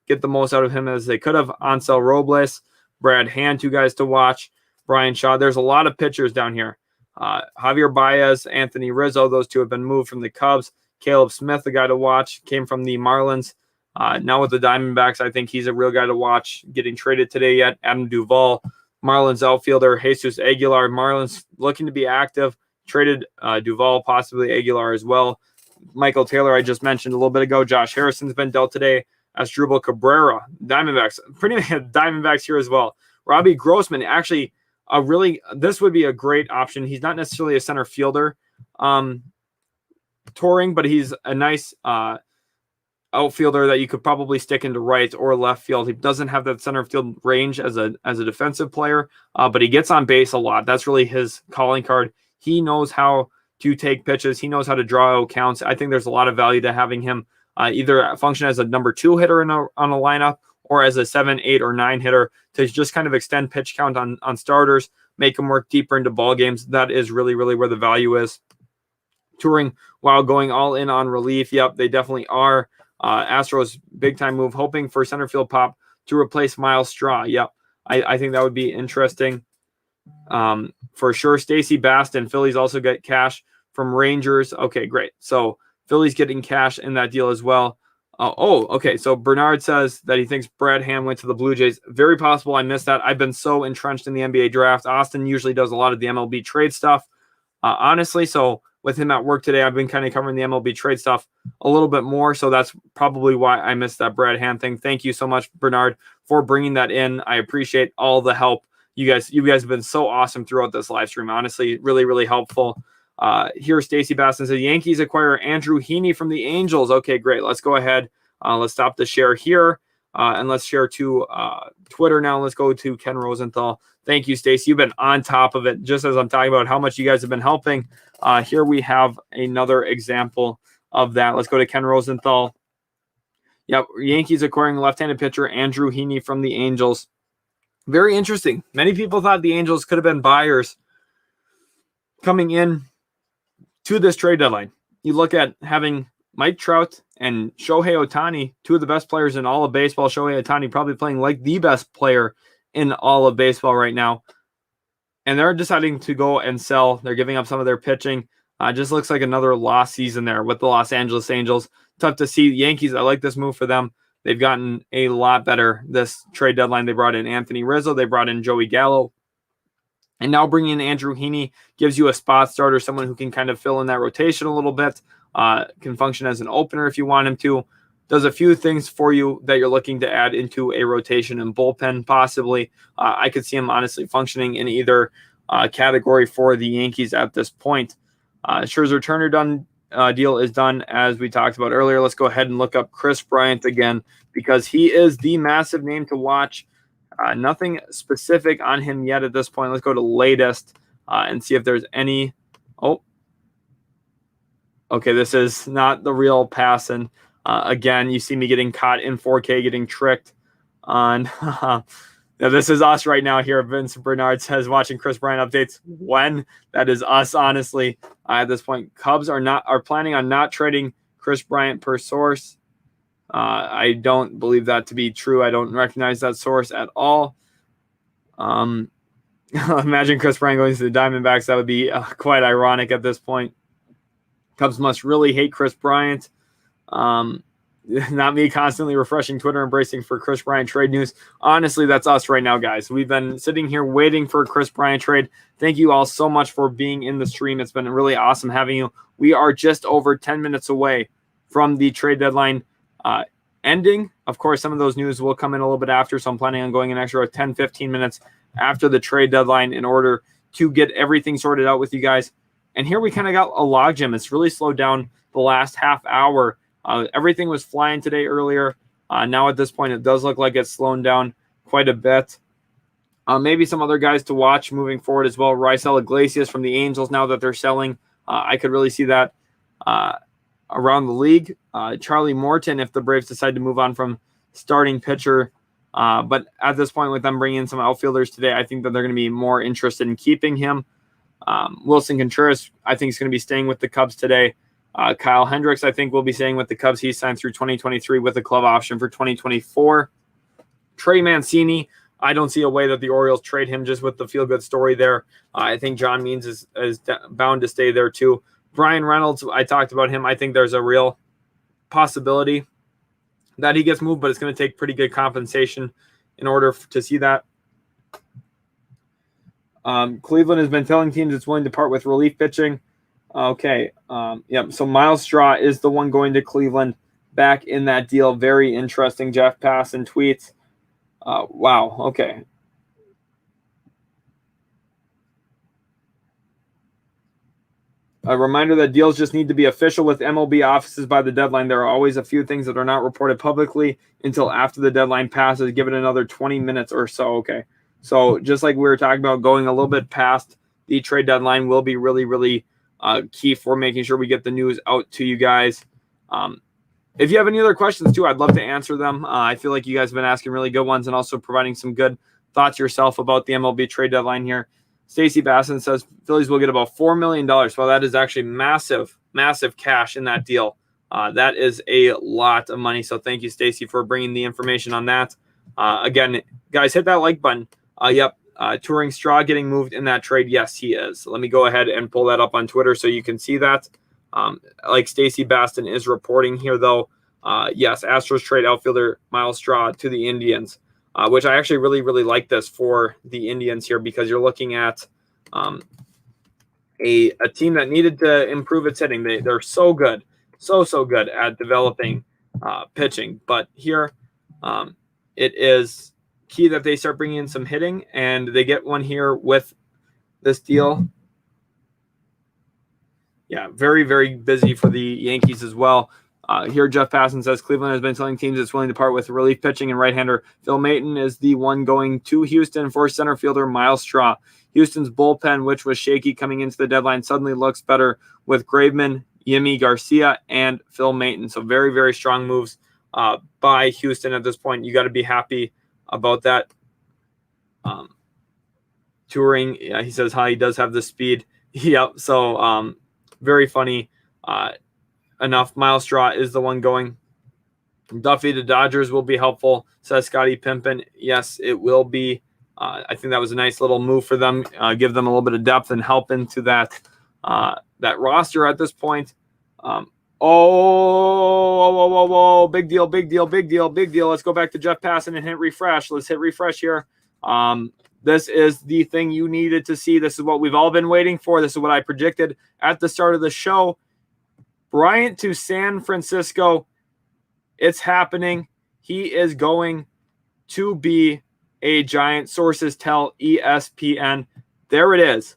get the most out of him as they could have. Ansel Robles, Brad Hand, two guys to watch. Brian Shaw. There's a lot of pitchers down here. Javier Baez, Anthony Rizzo, those two have been moved from the Cubs. Caleb Smith, the guy to watch, came from the Marlins. Now with the Diamondbacks, I think he's a real guy to watch. Getting traded today yet. Adam Duvall, Marlins outfielder, Jesus Aguilar. Marlins looking to be active. Traded Duvall, possibly Aguilar as well. Michael Taylor, I just mentioned a little bit ago. Josh Harrison's been dealt today. Asdrubal Cabrera, Diamondbacks. Pretty much Diamondbacks here as well. Robbie Grossman, actually, this would be a great option. He's not necessarily a center fielder touring, but he's a nice outfielder that you could probably stick into right or left field. He doesn't have that center field range as a defensive player, but he gets on base a lot. That's really his calling card. He knows how to take pitches. He knows how to draw out counts. I think there's a lot of value to having him either function as a number 2 hitter on a lineup or as a 7, 8, or 9 hitter to just kind of extend pitch count on starters, make them work deeper into ball games. That is really, really where the value is. Touring while going all in on relief. Yep, they definitely are. Astros big time move, hoping for center field pop to replace Milestra. Yep, I think that would be interesting. For sure. Stacey Baston, Phillies also get cash from Rangers. Okay, great. So Phillies getting cash in that deal as well. Okay. So Bernard says that he thinks Brad Hand went to the Blue Jays. Very possible. I missed that. I've been so entrenched in the NBA draft. Austin usually does a lot of the MLB trade stuff, honestly. So with him at work today, I've been kind of covering the MLB trade stuff a little bit more. So that's probably why I missed that Brad Hand thing. Thank you so much, Bernard, for bringing that in. I appreciate all the help. You guys have been so awesome throughout this live stream. Honestly, really, really helpful. Here, Stacey Baston says, Yankees acquire Andrew Heaney from the Angels. Okay, great. Let's go ahead. Let's stop the share here. And let's share to Twitter now. Let's go to Ken Rosenthal. Thank you, Stacey. You've been on top of it. Just as I'm talking about how much you guys have been helping. Here we have another example of that. Let's go to Ken Rosenthal. Yep, Yankees acquiring left-handed pitcher Andrew Heaney from the Angels. Very interesting. Many people thought the Angels could have been buyers coming in to this trade deadline. You look at having Mike Trout and Shohei Ohtani, two of the best players in all of baseball. Shohei Ohtani probably playing like the best player in all of baseball right now. And they're deciding to go and sell. They're giving up some of their pitching. Just looks like another lost season there with the Los Angeles Angels. Tough to see. Yankees, I like this move for them. They've gotten a lot better this trade deadline. They brought in Anthony Rizzo. They brought in Joey Gallo. And now bringing in Andrew Heaney gives you a spot starter, someone who can kind of fill in that rotation a little bit, can function as an opener if you want him to. Does a few things for you that you're looking to add into a rotation and bullpen possibly. I could see him honestly functioning in either category for the Yankees at this point. Scherzer Turner deal is done, as we talked about earlier. Let's go ahead and look up Kris Bryant again because he is the massive name to watch. Nothing specific on him yet at this point. Let's go to latest and see if there's any. Oh, okay. This is not the real passing. Again, you see me getting caught in 4K, getting tricked on. Now, this is us right now here. Vince Bernard says, watching Kris Bryant updates. When? That is us, honestly. At this point, Cubs are planning on not trading Kris Bryant per source. I don't believe that to be true. I don't recognize that source at all. Imagine Kris Bryant going to the Diamondbacks. That would be quite ironic at this point. Cubs must really hate Kris Bryant. Not me constantly refreshing Twitter and bracing for Kris Bryant trade news. Honestly, that's us right now, guys. We've been sitting here waiting for a Kris Bryant trade. Thank you all so much for being in the stream. It's been really awesome having you. We are just over 10 minutes away from the trade deadline. ending. Of course, some of those news will come in a little bit after, so I'm planning on going an extra 10, 15 minutes after the trade deadline in order to get everything sorted out with you guys. And here we kind of got a logjam. It's really slowed down the last half hour. Everything was flying today earlier. Now at this point, it does look like it's slowing down quite a bit. Maybe some other guys to watch moving forward as well. Raisel Iglesias from the Angels, now that they're selling. I could really see that around the league. Charlie Morton, if the Braves decide to move on from starting pitcher. But at this point, with them bringing in some outfielders today, I think that they're going to be more interested in keeping him. Wilson Contreras, I think, is going to be staying with the Cubs today. Kyle Hendricks, I think, will be staying with the Cubs. He signed through 2023 with a club option for 2024. Trey Mancini, I don't see a way that the Orioles trade him just with the feel-good story there. I think John Means is bound to stay there too. Brian Reynolds, I talked about him. I think there's a real possibility that he gets moved, but it's going to take pretty good compensation in order to see that. Cleveland has been telling teams it's willing to part with relief pitching. Okay. Yep. So Milestra is the one going to Cleveland back in that deal. Very interesting. Jeff Passan tweets. Wow. Okay. A reminder that deals just need to be official with MLB offices by the deadline. There are always a few things that are not reported publicly until after the deadline passes. Give it another 20 minutes or so. Okay. So just like we were talking about, going a little bit past the trade deadline will be really, really key for making sure we get the news out to you guys. If you have any other questions too, I'd love to answer them. I feel like you guys have been asking really good ones and also providing some good thoughts yourself about the MLB trade deadline here. Stacy Basson says Phillies will get about $4 million. Well, that is actually massive, massive cash in that deal. That is a lot of money. So thank you, Stacy, for bringing the information on that. Again, guys, hit that like button. Yep. Touring Straw getting moved in that trade. Yes, he is. Let me go ahead and pull that up on Twitter so you can see that. Like Stacy Baston is reporting here, though. Yes, Astros trade outfielder Milestra to the Indians, which I actually really, really like this for the Indians here because you're looking at a team that needed to improve its hitting. They're so good, so good at developing pitching. But here it is key that they start bringing in some hitting, and they get one here with this deal. Yeah, very, very busy for the Yankees as well. Here, Jeff Passan says Cleveland has been telling teams it's willing to part with relief pitching, and right-hander Phil Maton is the one going to Houston for center fielder Milestra. Houston's bullpen, which was shaky coming into the deadline, suddenly looks better with Graveman, Yimi Garcia, and Phil Maton. So very, very strong moves by Houston at this point. You got to be happy about that. Touring, yeah, he says he does have the speed. Yep. So very funny. Enough. Milestra is the one going. Duffy to Dodgers will be helpful, says Scotty Pimpin. Yes, it will be. I think that was a nice little move for them. Give them a little bit of depth and help into that roster at this point. Big deal. Let's go back to Jeff Passan and hit refresh. Let's hit refresh here. This is the thing you needed to see. This is what we've all been waiting for. This is what I predicted at the start of the show. Bryant to San Francisco. It's happening. He is going to be a Giant. Sources tell ESPN. There it is.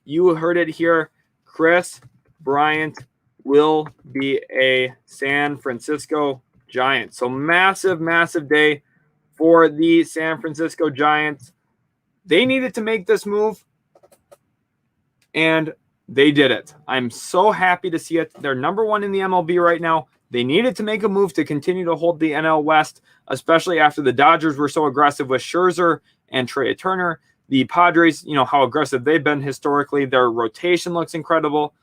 You heard it here. Kris Bryant will be a San Francisco Giant. So massive, massive day for the San Francisco Giants. They needed to make this move, and they did it. I'm so happy to see it. They're number one in the MLB right now. They needed to make a move to continue to hold the NL West, especially after the Dodgers were so aggressive with Scherzer and Trey Turner. The Padres, you know how aggressive they've been historically. Their rotation looks incredible.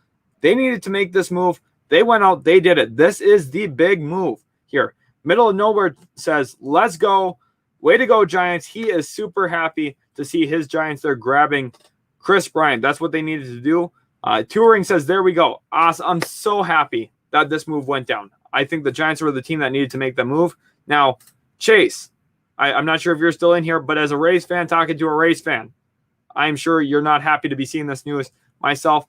They needed to make this move. They went out. They did it. This is the big move here. Middle of Nowhere says, let's go. Way to go, Giants. He is super happy to see his Giants there grabbing Kris Bryant. That's what they needed to do. Touring says, there we go. Awesome. I'm so happy that this move went down. I think the Giants were the team that needed to make the move. Now, Chase, I'm not sure if you're still in here, but as a Rays fan talking to a Rays fan, I'm sure you're not happy to be seeing this news. Myself,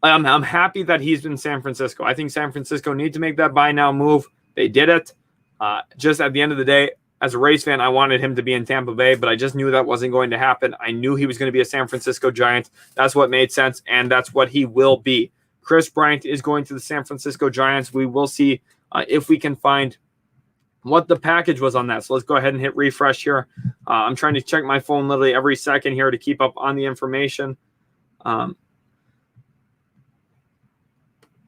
I'm happy that he's in San Francisco. I think San Francisco needs to make that buy now move. They did it. Just at the end of the day, as a Rays fan, I wanted him to be in Tampa Bay, but I just knew that wasn't going to happen. I knew he was going to be a San Francisco Giant. That's what made sense, and that's what he will be. Kris Bryant is going to the San Francisco Giants. We will see if we can find what the package was on that. So let's go ahead and hit refresh here. I'm trying to check my phone literally every second here to keep up on the information.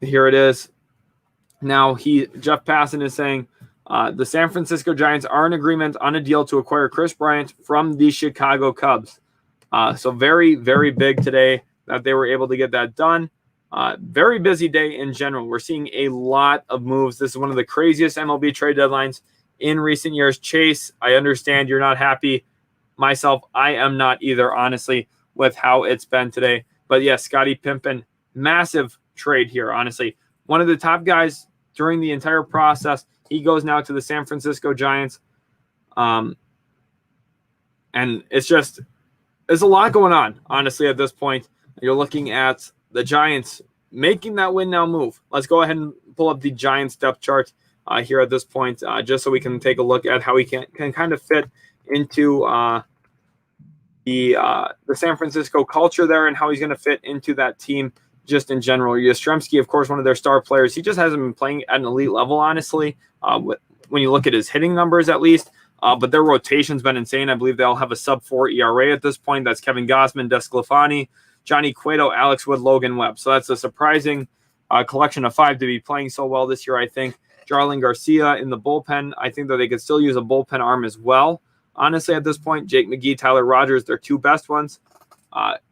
Here it is. Now, Jeff Passan is saying the San Francisco Giants are in agreement on a deal to acquire Kris Bryant from the Chicago Cubs. So very, very big today that they were able to get that done. Very busy day in general. We're seeing a lot of moves. This is one of the craziest MLB trade deadlines in recent years. Chase, I understand you're not happy. Myself, I am not either, honestly, with how it's been today. But yes, Scottie Pippen, massive trade here, honestly. One of the top guys during the entire process. He goes now to the San Francisco Giants. And it's a lot going on, honestly, at this point. You're looking at the Giants making that win now move. Let's go ahead and pull up the Giants depth chart here at this point, just so we can take a look at how he can kind of fit into the San Francisco culture there and how he's going to fit into that team just in general. Yastrzemski, of course, one of their star players. He just hasn't been playing at an elite level, honestly, when you look at his hitting numbers at least. But their rotation's been insane. I believe they'll have a sub-4 ERA at this point. That's Kevin Gausman, Desclafani, Johnny Cueto, Alex Wood, Logan Webb. So that's a surprising collection of 5 to be playing so well this year, I think. Jarlin Garcia in the bullpen. I think that they could still use a bullpen arm as well. Honestly, at this point, Jake McGee, Tyler Rogers, they're 2 best ones.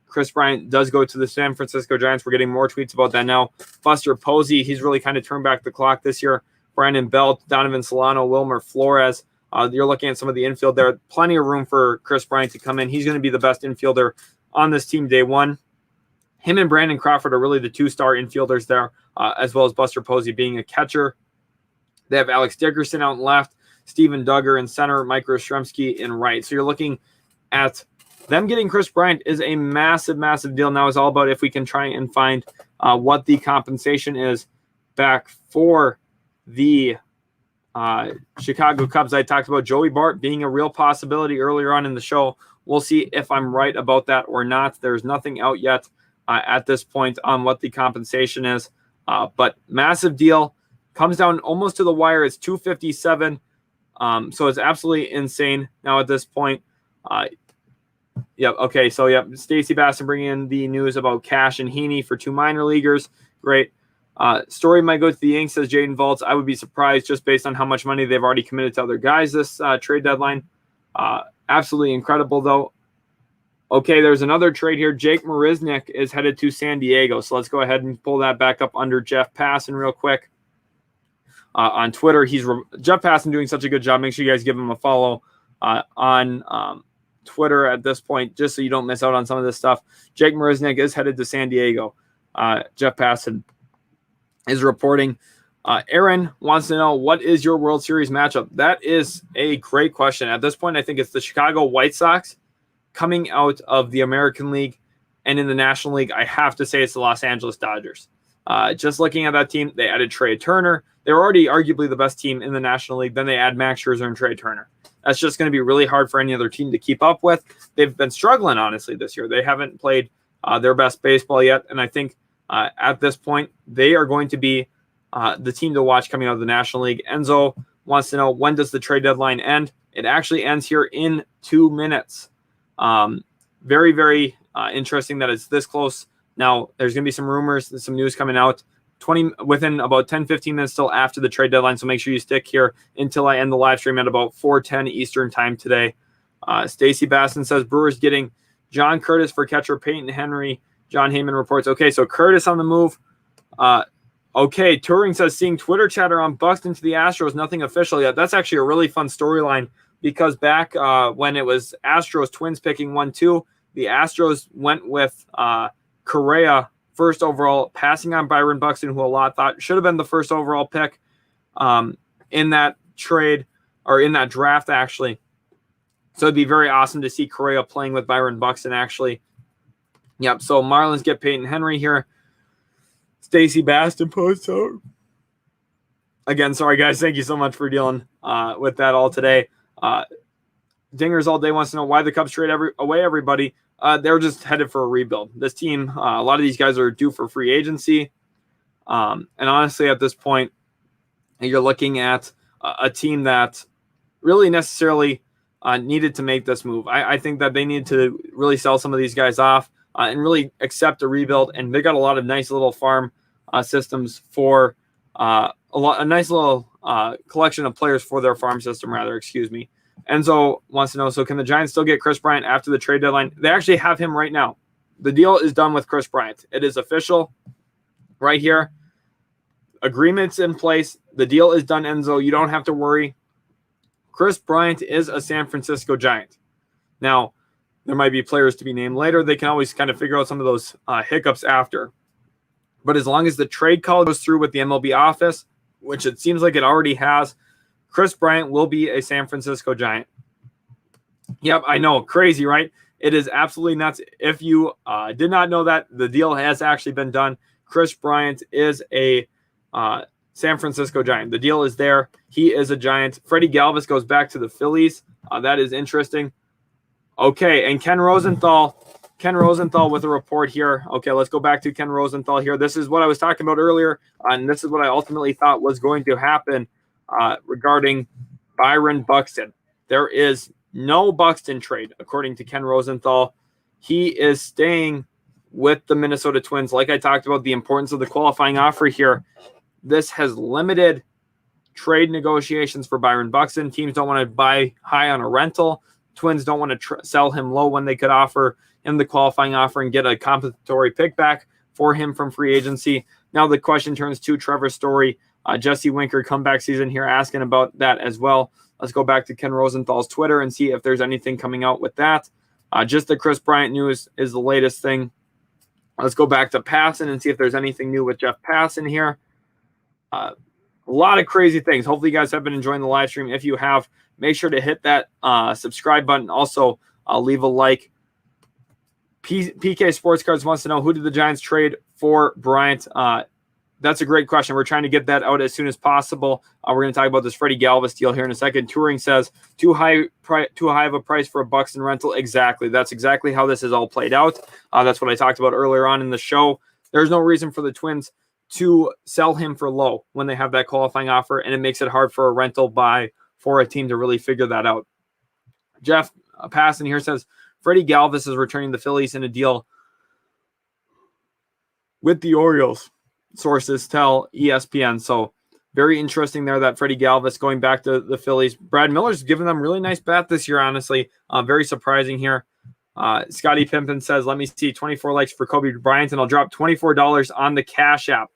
Kris Bryant does go to the San Francisco Giants. We're getting more tweets about that now. Buster Posey, he's really kind of turned back the clock this year. Brandon Belt, Donovan Solano, Wilmer Flores. You're looking at some of the infield there. Plenty of room for Kris Bryant to come in. He's going to be the best infielder on this team day one. Him and Brandon Crawford are really the 2-star infielders there, as well as Buster Posey being a catcher. They have Alex Dickerson out in left, Steven Duggar in center, Mike Yastrzemski in right. So you're looking at them getting Kris Bryant is a massive, massive deal. Now it's all about if we can try and find what the compensation is back for the Chicago Cubs. I talked about Joey Bart being a real possibility earlier on in the show. We'll see if I'm right about that or not. There's nothing out yet at this point on what the compensation is. But massive deal. Comes down almost to the wire. It's $257. So it's absolutely insane now at this point. Yep. Okay. So, yep. Stacey Basson bringing in the news about Cash and Heaney for 2 minor leaguers. Great. Story might go to the Yanks, says Jaden Volts. I would be surprised just based on how much money they've already committed to other guys this trade deadline. Absolutely incredible, though. Okay, there's another trade here. Jake Marisnick is headed to San Diego. So let's go ahead and pull that back up under Jeff Passan real quick. On Twitter, Jeff Passan doing such a good job. Make sure you guys give him a follow on Twitter at this point, just so you don't miss out on some of this stuff. Jake Marisnick is headed to San Diego. Jeff Passan is reporting. Aaron wants to know, what is your World Series matchup? That is a great question. At this point, I think it's the Chicago White Sox coming out of the American League, and in the National League, I have to say it's the Los Angeles Dodgers. Just looking at that team, they added Trey Turner. They were already arguably the best team in the National League. Then they add Max Scherzer and Trey Turner. That's just going to be really hard for any other team to keep up with. They've been struggling, honestly, this year. They haven't played their best baseball yet, and I think at this point, they are going to be the team to watch coming out of the National League. Enzo wants to know, when does the trade deadline end? It actually ends here in 2 minutes. Very, very interesting that it's this close. Now, there's going to be some rumors, some news coming out within about 10-15 minutes still after the trade deadline, so make sure you stick here until I end the live stream at about 4:10 Eastern time today. Stacey Basson says Brewers getting John Curtis for catcher Peyton Henry. John Heyman reports, okay, so Curtis on the move. Okay, Turing says seeing Twitter chatter on Buxton to the Astros, nothing official yet. That's actually a really fun storyline because back when it was Astros Twins picking 1-2, the Astros went with Correa first overall, passing on Byron Buxton, who a lot thought should have been the first overall pick in that trade, or in that draft, actually. So it'd be very awesome to see Correa playing with Byron Buxton, actually. Yep, so Marlins get Peyton Henry here. Stacey Baston posts out. Again, sorry, guys. Thank you so much for dealing with that all today. Dingers all day wants to know why the Cubs trade away everybody. They're just headed for a rebuild. This team, a lot of these guys are due for free agency. And honestly, at this point, you're looking at a team that really necessarily needed to make this move. I think that they need to really sell some of these guys off and really accept a rebuild. And they got a lot of nice little farm systems for a nice little collection of players for their farm system, rather, excuse me. Enzo wants to know, so can the Giants still get Kris Bryant after the trade deadline? They actually have him right now. The deal is done with Kris Bryant. It is official right here. Agreements in place. The deal is done, Enzo. You don't have to worry. Kris Bryant is a San Francisco Giant. Now, there might be players to be named later. They can always kind of figure out some of those hiccups after. But as long as the trade call goes through with the MLB office, which it seems like it already has, Kris Bryant will be a San Francisco Giant. Yep, I know. Crazy, right? It is absolutely nuts. If you did not know that, the deal has actually been done. Kris Bryant is a San Francisco Giant. The deal is there. He is a Giant. Freddie Galvis goes back to the Phillies. That is interesting. Okay, and Ken Rosenthal with a report here. Okay, let's go back to Ken Rosenthal here. This is what I was talking about earlier, and this is what I ultimately thought was going to happen regarding Byron Buxton. There is no Buxton trade, according to Ken Rosenthal. He is staying with the Minnesota Twins. Like I talked about, the importance of the qualifying offer here. This has limited trade negotiations for Byron Buxton. Teams don't want to buy high on a rental. Twins don't want to sell him low when they could offer him the qualifying offer and get a compensatory pick back for him from free agency. Now the question turns to Trevor Story. Jesse Winker comeback season here, asking about that as well. Let's go back to Ken Rosenthal's Twitter and see if there's anything coming out with that. Just the Kris Bryant news is the latest thing. Let's go back to Passan and see if there's anything new with Jeff Passan here. A lot of crazy things. Hopefully you guys have been enjoying the live stream. If you have, make sure to hit that subscribe button. Also, leave a like. PK Sports Cards wants to know, who did the Giants trade for Bryant? That's a great question. We're trying to get that out as soon as possible. We're going to talk about this Freddie Galvis deal here in a second. Touring says, too high of a price for a Buxton rental. Exactly. That's exactly how this is all played out. That's what I talked about earlier on in the show. There's no reason for the Twins to sell him for low when they have that qualifying offer, and it makes it hard for a rental buy for a team to really figure that out. Jeff Passan here says, Freddie Galvis is returning the Phillies in a deal with the Orioles. Sources tell ESPN. So very interesting there that Freddie Galvis going back to the Phillies. Brad Miller's given them really nice bat this year, honestly. Very surprising here. Scotty Pimpin says, let me see 24 likes for Kobe Bryant, and I'll drop $24 on the Cash App.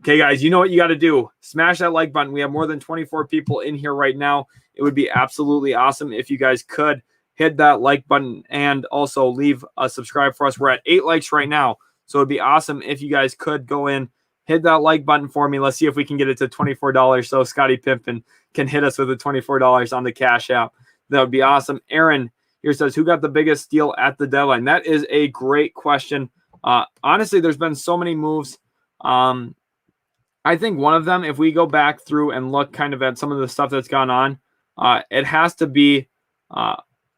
Okay, guys, you know what you got to do. Smash that like button. We have more than 24 people in here right now. It would be absolutely awesome if you guys could hit that like button and also leave a subscribe for us. We're at 8 likes right now. So it'd be awesome if you guys could go in, hit that like button for me. Let's see if we can get it to $24 so Scotty Pimpin can hit us with the $24 on the Cash App. That would be awesome. Aaron here says, who got the biggest steal at the deadline? That is a great question. Honestly, there's been so many moves. I think one of them, if we go back through and look kind of at some of the stuff that's gone on, it has to be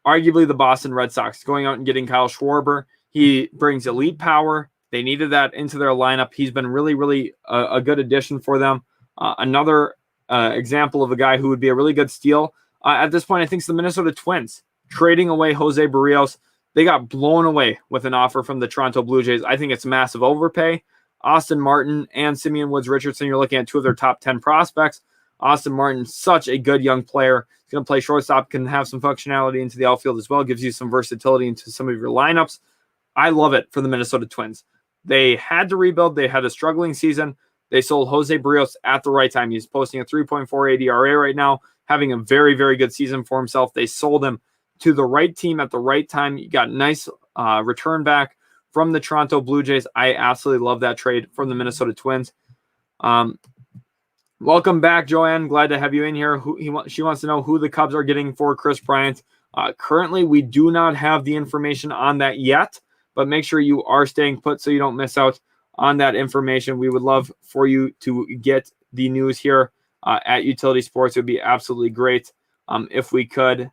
arguably the Boston Red Sox going out and getting Kyle Schwarber. He brings elite power. They needed that into their lineup. He's been really, really a good addition for them. Another example of a guy who would be a really good steal. At this point, I think it's the Minnesota Twins trading away Jose Barrios. They got blown away with an offer from the Toronto Blue Jays. I think it's massive overpay. Austin Martin and Simeon Woods Richardson, you're looking at two of their top 10 prospects. Austin Martin, such a good young player. He's going to play shortstop, can have some functionality into the outfield as well, gives you some versatility into some of your lineups. I love it for the Minnesota Twins. They had to rebuild. They had a struggling season. They sold Jose Barrios at the right time. He's posting a 3.48 ERA right now, having a very, very good season for himself. They sold him to the right team at the right time. You got nice return back from the Toronto Blue Jays. I absolutely love that trade from the Minnesota Twins. Welcome back, Joanne. Glad to have you in here. She wants to know who the Cubs are getting for Kris Bryant. Currently, we do not have the information on that yet, but make sure you are staying put so you don't miss out on that information. We would love for you to get the news here at Utility Sports. It would be absolutely great if we could.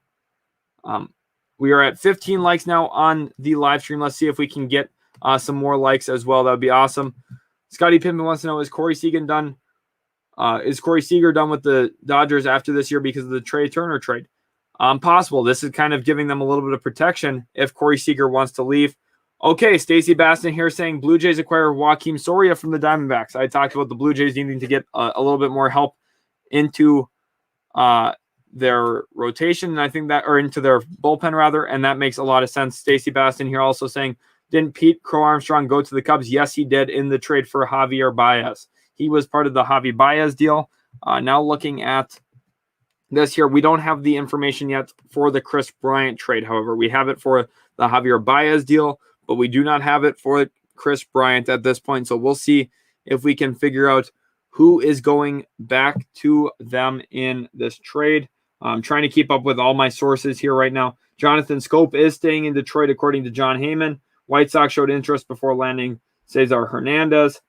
We are at 15 likes now on the live stream. Let's see if we can get some more likes as well. That would be awesome. Scotty Pimpin wants to know, is Corey Seager done? Is Corey Seager done with the Dodgers after this year because of the Trey Turner trade? Possible. This is kind of giving them a little bit of protection if Corey Seager wants to leave. Okay, Stacy Baston here saying Blue Jays acquire Joakim Soria from the Diamondbacks. I talked about the Blue Jays needing to get a little bit more help into their rotation, and I think that, or into their bullpen rather, and that makes a lot of sense. Stacy Baston here also saying, didn't Pete Crow Armstrong go to the Cubs? Yes, he did in the trade for Javier Baez. He was part of the Javi Baez deal. Now looking at this here, we don't have the information yet for the Kris Bryant trade. However, we have it for the Javier Baez deal, but we do not have it for Kris Bryant at this point. So we'll see if we can figure out who is going back to them in this trade. I'm trying to keep up with all my sources here right now. Jonathan Scope is staying in Detroit, according to John Heyman. White Sox showed interest before landing Cesar Hernandez.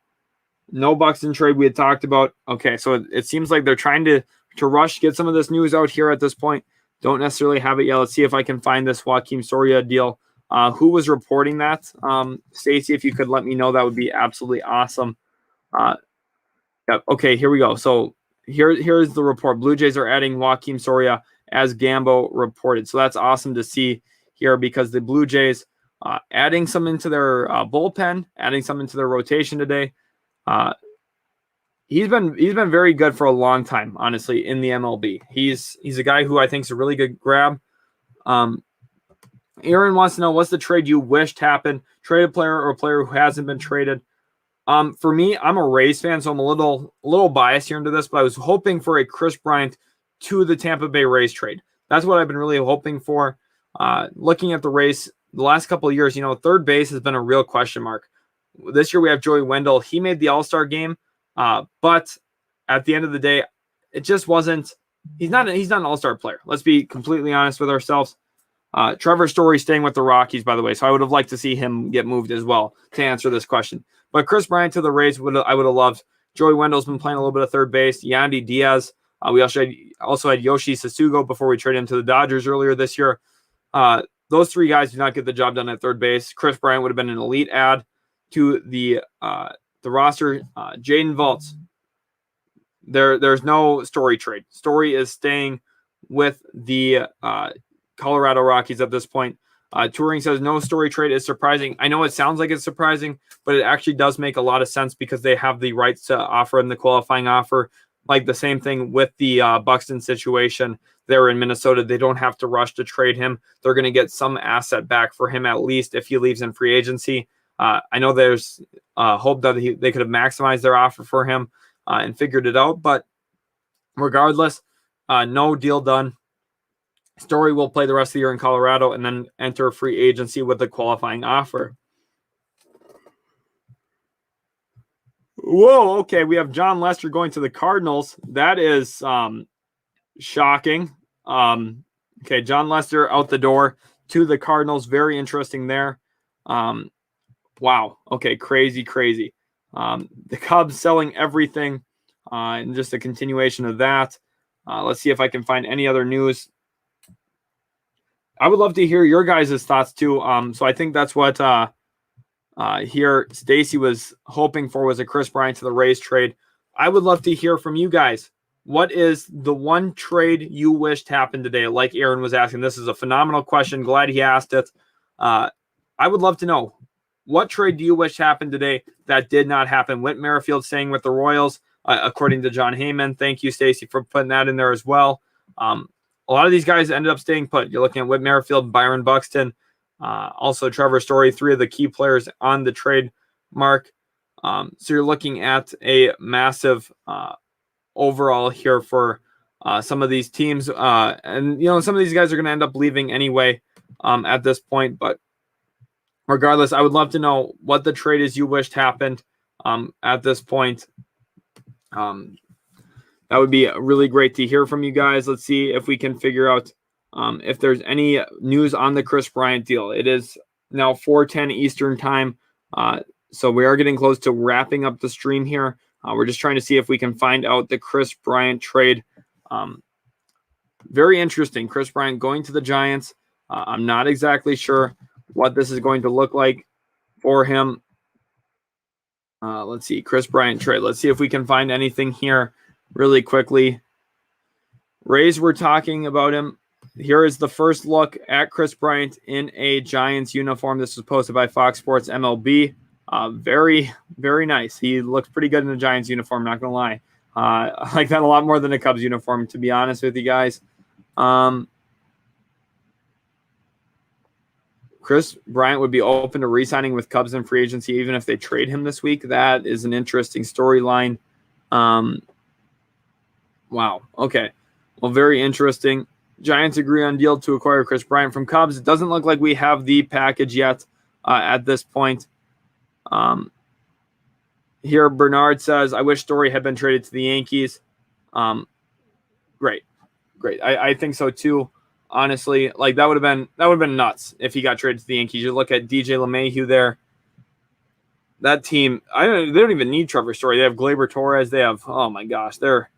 No Buxton trade we had talked about. Okay, so it seems like they're trying to rush, get some of this news out here at this point. Don't necessarily have it yet. Let's see if I can find this Joakim Soria deal. Who was reporting that? Stacy, if you could let me know, that would be absolutely awesome. Yep. Okay, here we go. So here's the report. Blue Jays are adding Joakim Soria as Gambo reported. So that's awesome to see here because the Blue Jays adding some into their bullpen, adding some into their rotation today. He's been very good for a long time, honestly, in the MLB. He's a guy who I think is a really good grab. Aaron wants to know, what's the trade you wished happened? Trade a player or a player who hasn't been traded? For me, I'm a Rays fan, so I'm a little biased here into this, but I was hoping for a Kris Bryant to the Tampa Bay Rays trade. That's what I've been really hoping for. Looking at the Rays the last couple of years, third base has been a real question mark. This year we have Joey Wendell. He made the All-Star game, but at the end of the day, it just wasn't. He's not an All-Star player. Let's be completely honest with ourselves. Trevor Story staying with the Rockies, by the way, so I would have liked to see him get moved as well to answer this question. But Kris Bryant to the Rays, I would have loved. Joey Wendell's been playing a little bit of third base. Yandy Diaz. We also had Yoshi Sasugo before we traded him to the Dodgers earlier this year. Those three guys do not get the job done at third base. Kris Bryant would have been an elite add to the roster. Jaden Volz. There's no Story trade. Story is staying with the Colorado Rockies at this point. Touring says no Story trade is surprising. I know it sounds like it's surprising, but it actually does make a lot of sense because they have the rights to offer him the qualifying offer. Like the same thing with the Buxton situation there in Minnesota. They don't have to rush to trade him. They're going to get some asset back for him at least if he leaves in free agency. I know there's hope that they could have maximized their offer for him and figured it out. But regardless, no deal done. Story will play the rest of the year in Colorado and then enter free agency with a qualifying offer. Whoa, okay. We have John Lester going to the Cardinals. That is shocking. Okay, John Lester out the door to the Cardinals. Very interesting there. Wow. Okay, crazy. The Cubs selling everything and just a continuation of that. Let's see if I can find any other news. I would love to hear your guys' thoughts too. So I think that's what here Stacy was hoping for, was a Kris Bryant to the Rays trade. I would love to hear from you guys. What is the one trade you wished happened today? Like Aaron was asking, this is a phenomenal question. Glad he asked it. I would love to know, what trade do you wish happened today that did not happen? Whit Merrifield staying with the Royals, according to John Heyman. Thank you, Stacy, for putting that in there as well. A lot of these guys ended up staying put. You're looking at Whit Merrifield, Byron Buxton, also Trevor Story, three of the key players on the trade mark. So you're looking at a massive overall here for some of these teams. And, some of these guys are going to end up leaving anyway at this point. But regardless, I would love to know what the trade is you wished happened at this point. That would be really great to hear from you guys. Let's see if we can figure out if there's any news on the Kris Bryant deal. It is now 4:10 Eastern time. So we are getting close to wrapping up the stream here. We're just trying to see if we can find out the Kris Bryant trade. Very interesting. Kris Bryant going to the Giants. I'm not exactly sure what this is going to look like for him. Let's see. Kris Bryant trade. Let's see if we can find anything here really quickly. Rays were talking about him. Here is the first look at Kris Bryant in a Giants uniform. This was posted by Fox Sports MLB. Very, very nice. He looks pretty good in the Giants uniform, not going to lie. I like that a lot more than a Cubs uniform, to be honest with you guys. Kris Bryant would be open to re-signing with Cubs in free agency even if they trade him this week. That is an interesting storyline. Wow. Okay. Well, very interesting. Giants agree on deal to acquire Kris Bryant from Cubs. It doesn't look like we have the package yet at this point. Here, Bernard says, I wish Story had been traded to the Yankees. Great. I think so too. Honestly, like that would have been nuts if he got traded to the Yankees. You look at DJ LeMahieu there. That team, they don't even need Trevor Story. They have Gleyber Torres. They have, oh my gosh, their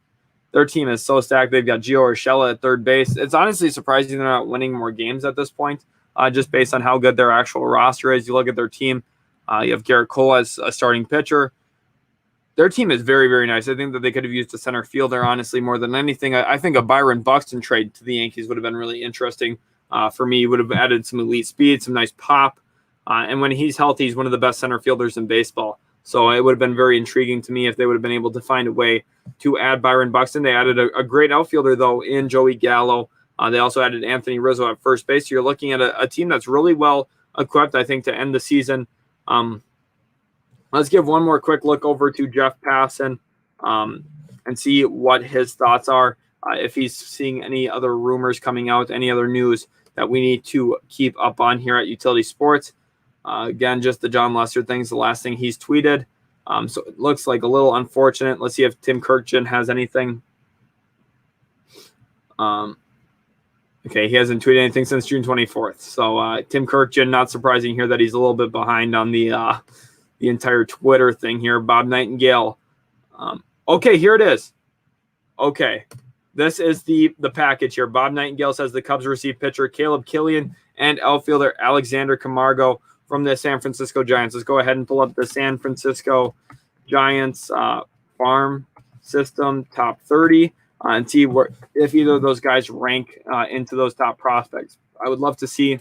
team is so stacked. They've got Gio Urshela at third base. It's honestly surprising they're not winning more games at this point, just based on how good their actual roster is. You look at their team. You have Garrett Cole as a starting pitcher. Their team is very, very nice. I think that they could have used a center fielder, honestly, more than anything. I think a Byron Buxton trade to the Yankees would have been really interesting for me. Would have added some elite speed, some nice pop. And when he's healthy, he's one of the best center fielders in baseball. So it would have been very intriguing to me if they would have been able to find a way to add Byron Buxton. They added a great outfielder, though, in Joey Gallo. They also added Anthony Rizzo at first base. So you're looking at a team that's really well equipped, I think, to end the season. Let's give one more quick look over to Jeff Passan and see what his thoughts are. If he's seeing any other rumors coming out, any other news that we need to keep up on here at Utility Sports. Again, just the John Lester thing's the last thing he's tweeted. So it looks like a little unfortunate. Let's see if Tim Kirkjian has anything. Okay, he hasn't tweeted anything since June 24th. So Tim Kirkjian, not surprising here that he's a little bit behind on the entire Twitter thing here. Bob Nightingale. Okay, here it is. Okay, this is the package here. Bob Nightingale says the Cubs receive pitcher Caleb Killian and outfielder Alexander Camargo from the San Francisco Giants. Let's go ahead and pull up the San Francisco Giants farm system top 30 and see if either of those guys rank into those top prospects. I would love to see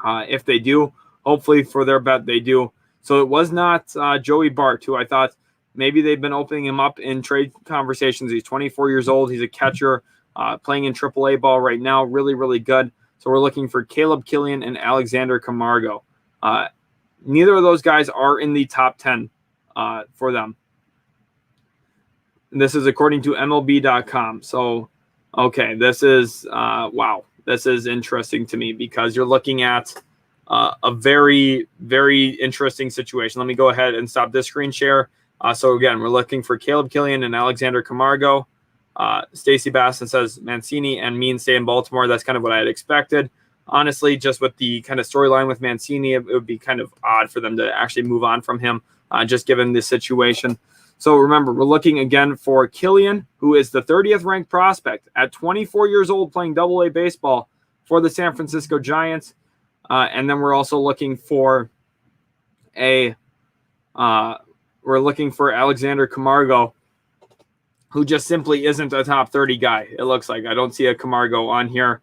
if they do. Hopefully for their bet, they do. So it was not Joey Bart, who I thought maybe they've been opening him up in trade conversations. He's 24 years old. He's a catcher playing in AAA ball right now. Really, really good. So we're looking for Caleb Killian and Alexander Camargo. Neither of those guys are in the top 10 for them. And this is according to MLB.com. So, okay, this is, wow. This is interesting to me because you're looking at a very, very interesting situation. Let me go ahead and stop this screen share. So, again, we're looking for Caleb Killian and Alexander Camargo. Stacy Basson says Mancini and Mean stay in Baltimore. That's kind of what I had expected. Honestly, just with the kind of storyline with Mancini, it would be kind of odd for them to actually move on from him, just given the situation. So remember, we're looking again for Killian, who is the 30th ranked prospect at 24 years old playing AA baseball for the San Francisco Giants. And then we're also looking for Alexander Camargo, who just simply isn't a top 30 guy. It looks like I don't see a Camargo on here.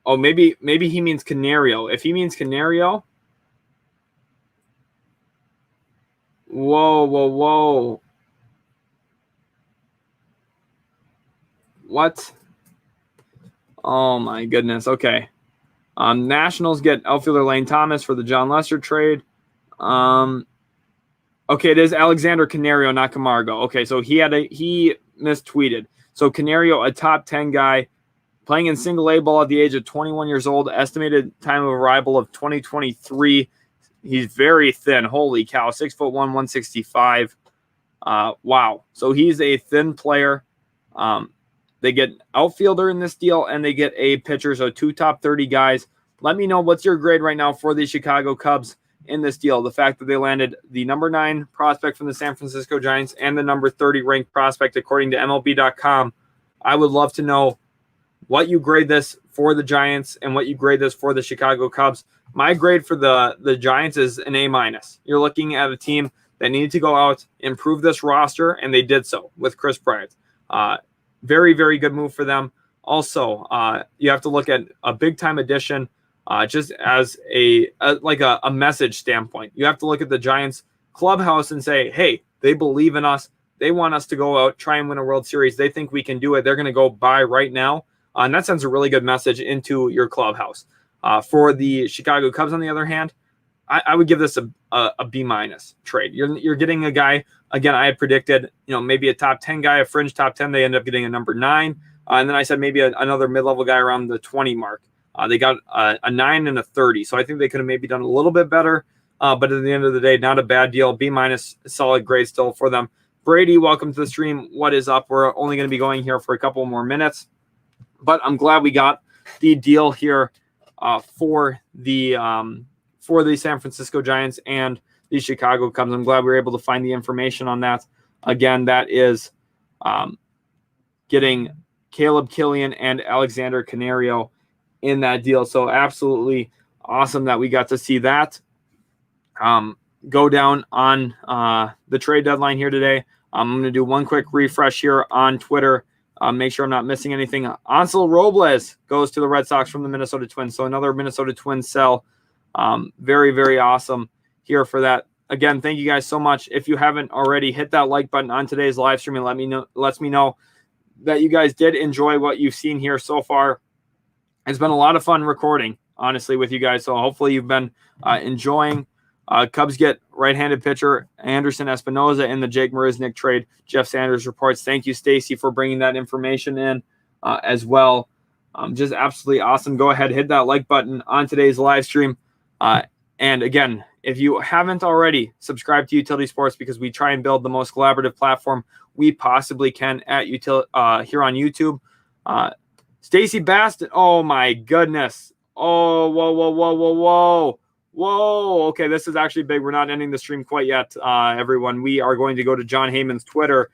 Maybe he means Canario. If he means Canario, whoa. What? Oh my goodness. Okay. Nationals get outfielder Lane Thomas for the John Lester trade. Okay, it is Alexander Canario, not Camargo. Okay, so he mistweeted. So Canario, a top 10 guy, playing in single A ball at the age of 21 years old, estimated time of arrival of 2023. He's very thin. Holy cow, 6'1", 165. Wow. So he's a thin player. They get outfielder in this deal, and they get a pitcher, so two top 30 guys. Let me know what's your grade right now for the Chicago Cubs in this deal. The fact that they landed the number 9 prospect from the San Francisco Giants and the number 30 ranked prospect according to MLB.com. I would love to know what you grade this for the Giants and what you grade this for the Chicago Cubs. My grade for the Giants is an A-. You're looking at a team that needed to go out, improve this roster, and they did so with Kris Bryant. Very, very good move for them. Also, you have to look at a big-time addition just as a message standpoint. You have to look at the Giants clubhouse and say, hey, they believe in us. They want us to go out, try and win a World Series. They think we can do it. They're going to go buy right now. And that sends a really good message into your clubhouse. For the Chicago Cubs, on the other hand, I would give this a B- trade. You're getting a guy, again, I had predicted, maybe a top 10 guy, a fringe top 10. They end up getting a number 9. And then I said maybe another mid-level guy around the 20 mark. They got a 9 and a 30. So I think they could have maybe done a little bit better. But at the end of the day, not a bad deal. B-, solid grade still for them. Brady, welcome to the stream. What is up? We're only going to be going here for a couple more minutes. But I'm glad we got the deal here for the San Francisco Giants and the Chicago Cubs. I'm glad we were able to find the information on that. Again, that is getting Caleb Killian and Alexander Canario in that deal. So absolutely awesome that we got to see that go down on the trade deadline here today. I'm going to do one quick refresh here on Twitter. Make sure I'm not missing anything. Ansel Robles goes to the Red Sox from the Minnesota Twins. So another Minnesota Twins sell. Very, very awesome here for that. Again, thank you guys so much. If you haven't already, hit that like button on today's live stream and lets me know that you guys did enjoy what you've seen here so far. It's been a lot of fun recording, honestly, with you guys. So hopefully you've been enjoying. Cubs get right-handed pitcher Anderson Espinoza in the Jake Marisnick trade. Jeff Sanders reports. Thank you, Stacy, for bringing that information in as well. Just absolutely awesome. Go ahead, hit that like button on today's live stream. And again, if you haven't already, subscribe to Utility Sports because we try and build the most collaborative platform we possibly can at here on YouTube. Stacy Baston. Oh, my goodness. Oh, whoa. Okay, this is actually big. We're not ending the stream quite yet, everyone. We are going to go to John Heyman's Twitter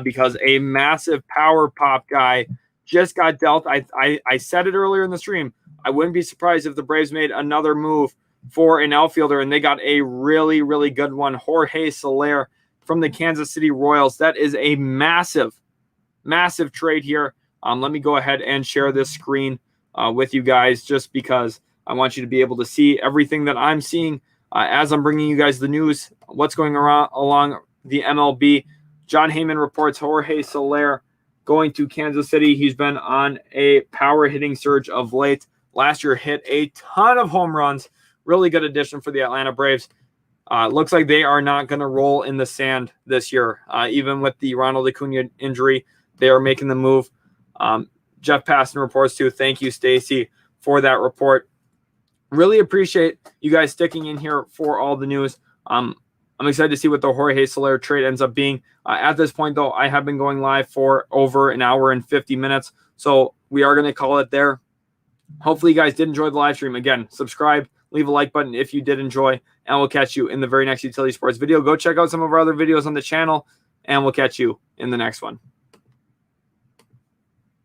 because a massive power pop guy just got dealt. I said it earlier in the stream. I wouldn't be surprised if the Braves made another move for an outfielder, and they got a really, really good one. Jorge Soler from the Kansas City Royals. That is a massive, massive trade here. Let me go ahead and share this screen with you guys just because I want you to be able to see everything that I'm seeing as I'm bringing you guys the news, what's going around along the MLB. John Heyman reports Jorge Soler going to Kansas City. He's been on a power hitting surge of late. Last year hit a ton of home runs. Really good addition for the Atlanta Braves. Looks like they are not going to roll in the sand this year. Even with the Ronald Acuna injury, they are making the move. Jeff Paston reports too. Thank you, Stacy, for that report. Really appreciate you guys sticking in here for all the news. I'm excited to see what the Jorge Soler trade ends up being. At this point, though, I have been going live for over an hour and 50 minutes, so we are going to call it there. Hopefully, you guys did enjoy the live stream. Again, subscribe, leave a like button if you did enjoy, and we'll catch you in the very next Utility Sports video. Go check out some of our other videos on the channel, and we'll catch you in the next one.